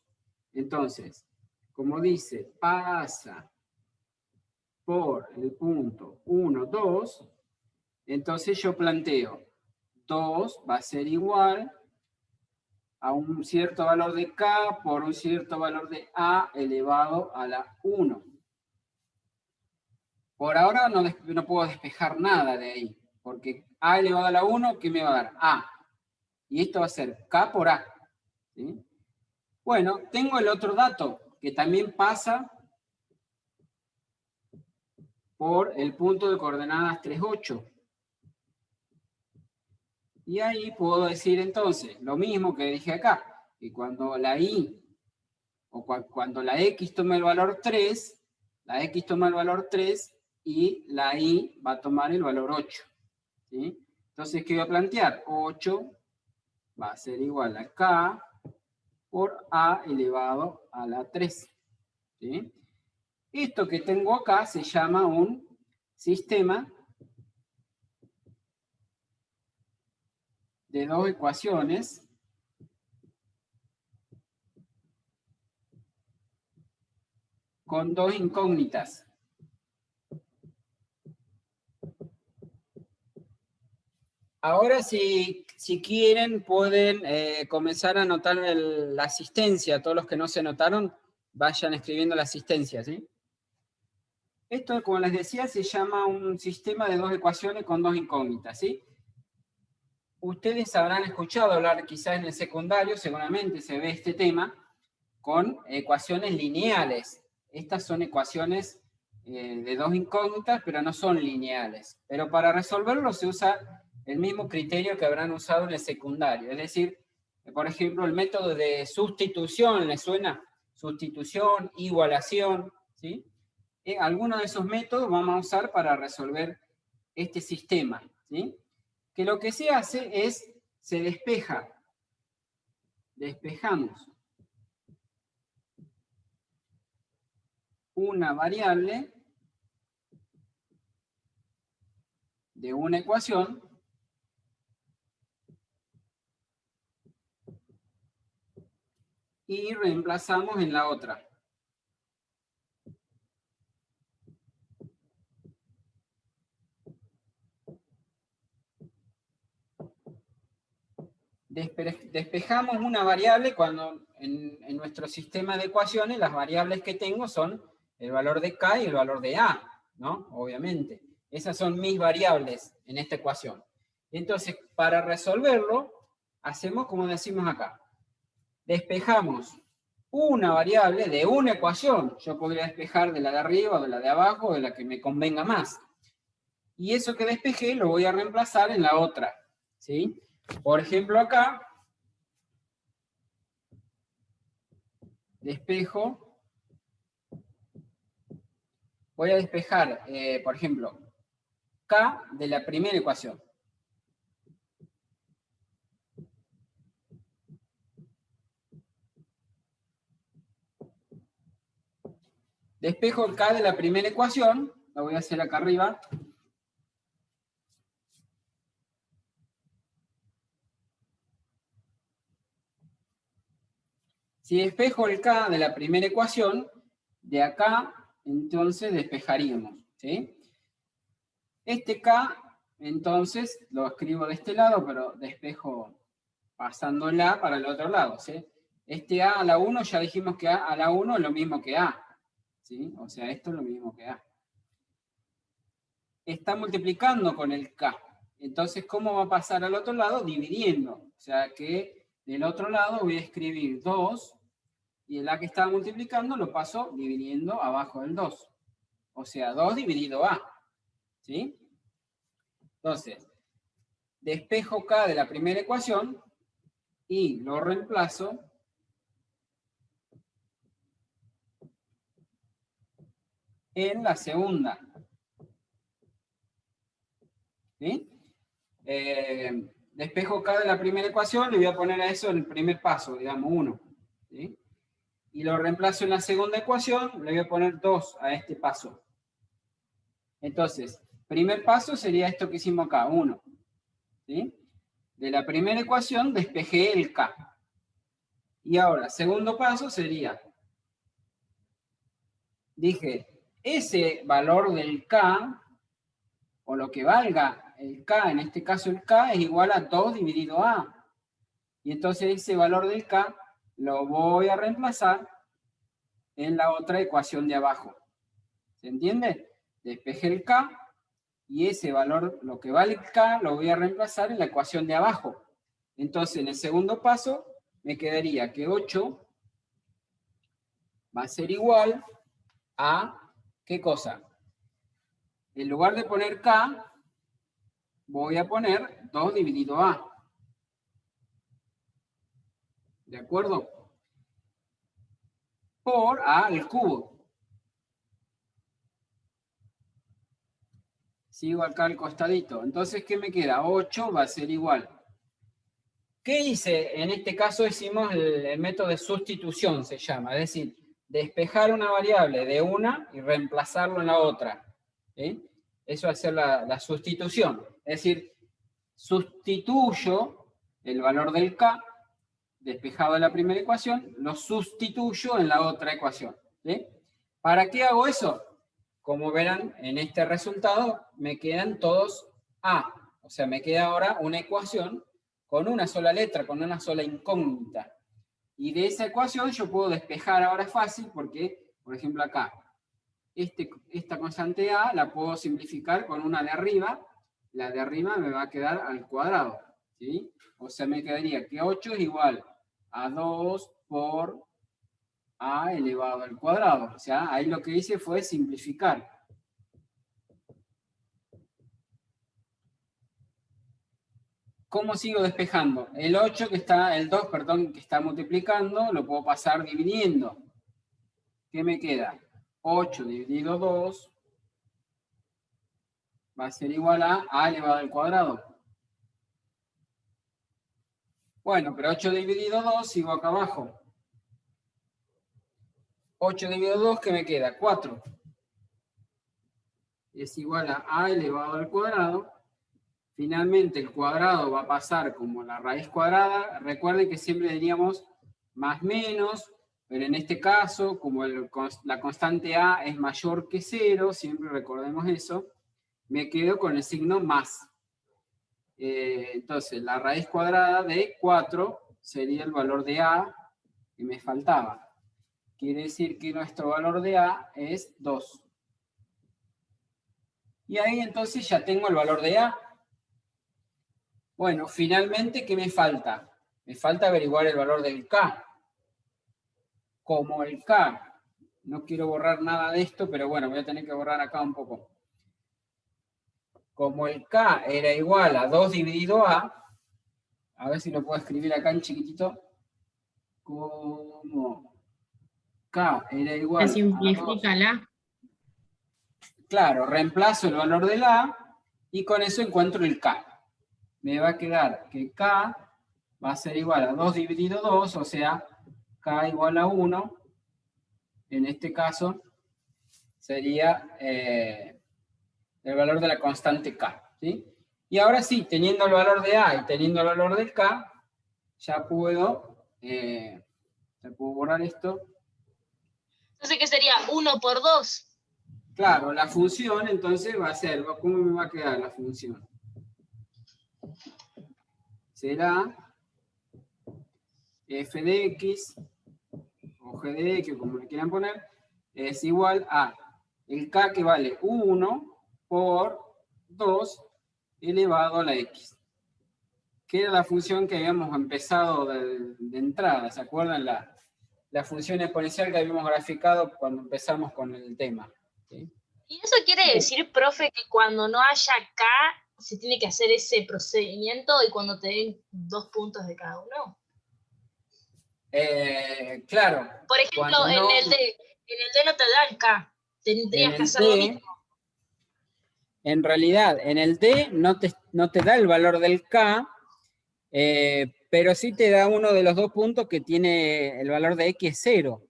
Entonces, como dice, pasa por el punto 1, 2, entonces yo planteo 2 va a ser igual a un cierto valor de k por un cierto valor de a elevado a la 1. Por ahora no puedo despejar nada de ahí, porque a elevado a la 1, ¿qué me va a dar? A. Y esto va a ser k por a. ¿Sí? Bueno, tengo el otro dato, que también pasa por el punto de coordenadas 3, 8. Y ahí puedo decir entonces lo mismo que dije acá, que cuando la y o cuando la x toma el valor 3, la x toma el valor 3, y la i va a tomar el valor 8. ¿Sí? Entonces, ¿qué voy a plantear? 8 va a ser igual a k por a elevado a la 3. ¿Sí? Esto que tengo acá se llama un sistema de dos ecuaciones con dos incógnitas. Ahora, si quieren, pueden comenzar a anotar la asistencia. Todos los que no se anotaron, vayan escribiendo la asistencia, ¿sí? Esto, como les decía, se llama un sistema de dos ecuaciones con dos incógnitas, ¿sí? Ustedes habrán escuchado hablar, quizás en el secundario, seguramente se ve este tema, con ecuaciones lineales. Estas son ecuaciones de dos incógnitas, pero no son lineales. Pero para resolverlo se usa el mismo criterio que habrán usado en el secundario. Es decir, por ejemplo, el método de sustitución, ¿les suena? Sustitución, igualación, ¿sí? Algunos de esos métodos vamos a usar para resolver este sistema, ¿sí? Que lo que se hace es, se despeja. Despejamos una variable de una ecuación y reemplazamos en la otra. Despejamos una variable cuando en nuestro sistema de ecuaciones las variables que tengo son el valor de k y el valor de a, ¿no? Obviamente. Esas son mis variables en esta ecuación. Entonces, para resolverlo, hacemos como decimos acá. Despejamos una variable de una ecuación. Yo podría despejar de la de arriba, o de la de abajo, de la que me convenga más. Y eso que despejé lo voy a reemplazar en la otra, ¿sí? Por ejemplo, acá, despejo, voy a despejar, por ejemplo, k de la primera ecuación. Despejo el k de la primera ecuación, lo voy a hacer acá arriba. Si despejo el k de la primera ecuación, de acá, entonces despejaríamos, ¿sí? Este k, entonces, lo escribo de este lado, pero despejo pasándola para el otro lado, ¿sí? Este a la 1, ya dijimos que a a la 1 es lo mismo que a, ¿sí? O sea, esto es lo mismo que a. Está multiplicando con el k. Entonces, ¿cómo va a pasar al otro lado? Dividiendo. O sea que del otro lado voy a escribir 2, y el a que estaba multiplicando lo paso dividiendo abajo del 2. O sea, 2 dividido a. ¿Sí? Entonces, despejo k de la primera ecuación y lo reemplazo en la segunda. ¿Sí? Despejo k de la primera ecuación, le voy a poner a eso el primer paso, digamos 1. ¿Sí? Y lo reemplazo en la segunda ecuación, le voy a poner 2 a este paso. Entonces, primer paso sería esto que hicimos acá, 1. ¿Sí? De la primera ecuación despejé el k. Y ahora, segundo paso sería, dije, ese valor del k, o lo que valga el k, en este caso el k, es igual a 2 dividido a. Y entonces ese valor del k lo voy a reemplazar en la otra ecuación de abajo. ¿Se entiende? Despejé el k, y ese valor, lo que vale el k, lo voy a reemplazar en la ecuación de abajo. Entonces, en el segundo paso, me quedaría que 8 va a ser igual a, ¿qué cosa? En lugar de poner k, voy a poner 2 dividido a. ¿De acuerdo? Por a al cubo. Sigo acá al costadito. Entonces, ¿qué me queda? 8 va a ser igual. ¿Qué hice? En este caso hicimos el método de sustitución, se llama. Es decir, despejar una variable de una y reemplazarlo en la otra. ¿Sí? Eso es hacer la sustitución. Es decir, sustituyo el valor del k despejado en la primera ecuación, lo sustituyo en la otra ecuación. ¿Sí? ¿Para qué hago eso? Como verán, en este resultado me quedan todos A. O sea, me queda ahora una ecuación con una sola letra, con una sola incógnita. Y de esa ecuación yo puedo despejar ahora fácil porque, por ejemplo, acá, esta constante A la puedo simplificar con una de arriba. La de arriba me va a quedar al cuadrado. ¿Sí? O sea, me quedaría que 8 es igual a 2 por A elevado al cuadrado. O sea, ahí lo que hice fue simplificar. ¿Cómo sigo despejando? El 2, perdón, que está multiplicando, lo puedo pasar dividiendo. ¿Qué me queda? 8 dividido 2 va a ser igual a A elevado al cuadrado. Bueno, pero 8 dividido 2, sigo acá abajo. 8 dividido 2, ¿qué me queda? 4. Es igual a elevado al cuadrado. Finalmente el cuadrado va a pasar como la raíz cuadrada. Recuerden que siempre diríamos más menos, pero en este caso, como la constante A es mayor que 0, siempre recordemos eso, me quedo con el signo más. Entonces, la raíz cuadrada de 4 sería el valor de A que me faltaba. Quiere decir que nuestro valor de A es 2. Y ahí entonces ya tengo el valor de A. Bueno, finalmente, ¿qué me falta? Me falta averiguar el valor del K. Como el K, no quiero borrar nada de esto, pero bueno, voy a tener que borrar acá un poco. Como el K era igual a 2 dividido a ver si lo puedo escribir acá en chiquitito. Como K era igual a 2. Simplifícala. Claro, reemplazo el valor del A y con eso encuentro el K. Me va a quedar que K va a ser igual a 2 dividido 2, o sea, K igual a 1. En este caso sería el valor de la constante K. ¿Sí? Y ahora sí, teniendo el valor de A y teniendo el valor del K, ya puedo borrar esto. Entonces, ¿qué sería? 1 por 2. Claro, la función entonces va a ser, ¿cómo me va a quedar la función? Será f de x, o g de x, como le quieran poner, es igual a el k que vale 1 por 2 elevado a la x. Que era la función que habíamos empezado de entrada, ¿se acuerdan? La función exponencial que habíamos graficado cuando empezamos con el tema. ¿Sí? ¿Y eso quiere decir, profe, que cuando no haya K se tiene que hacer ese procedimiento y cuando te den 2 puntos de cada uno? Claro. Por ejemplo, en el D no te da el K. Tendrías que hacer lo mismo. En realidad, en el D no te da el valor del K, pero sí te da uno de los 2 puntos que tiene el valor de X es 0.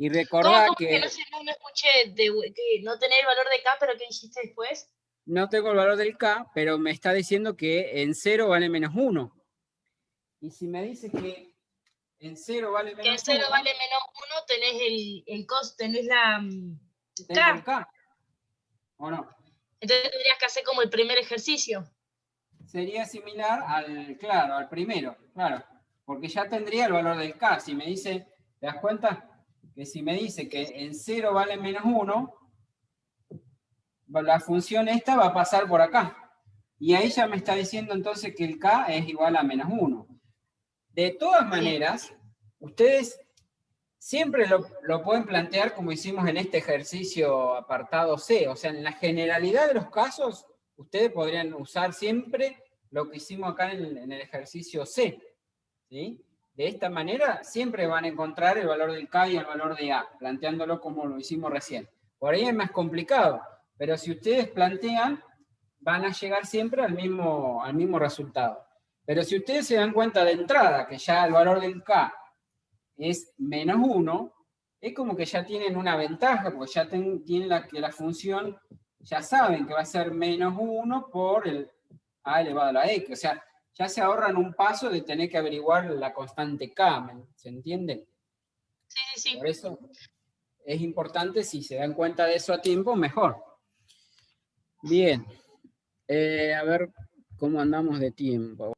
Y recordá ¿Cómo que no escuché que no tener el valor de K, pero qué dijiste después? no tengo el valor del K, pero me está diciendo que en 0 vale menos 1. Y si me dice que en 0 vale menos 1... Que en 0 vale menos 1, tenés el cost, tenés la tengo el K. ¿O no? Entonces tendrías que hacer como el primer ejercicio. Sería similar al primero, claro. Porque ya tendría el valor del K. Si me dice, ¿te das cuenta? Que si me dice que en 0 vale menos 1, la función esta va a pasar por acá. Y ahí ya me está diciendo entonces que el K es igual a menos 1. De todas maneras, ustedes siempre lo pueden plantear como hicimos en este ejercicio apartado C. O sea, en la generalidad de los casos, ustedes podrían usar siempre lo que hicimos acá en el ejercicio C. ¿Sí? De esta manera, siempre van a encontrar el valor del K y el valor de A, planteándolo como lo hicimos recién. Por ahí es más complicado, Pero si ustedes plantean, van a llegar siempre al mismo resultado. Pero si ustedes se dan cuenta de entrada que ya el valor del K es -1, es como que ya tienen una ventaja, porque ya tienen que la función, ya saben que va a ser -1 por el A elevado a la X. O sea, ya se ahorran un paso de tener que averiguar la constante K, ¿se entiende? Sí, sí, sí. Por eso es importante, si se dan cuenta de eso a tiempo, mejor. Bien. A ver cómo andamos de tiempo.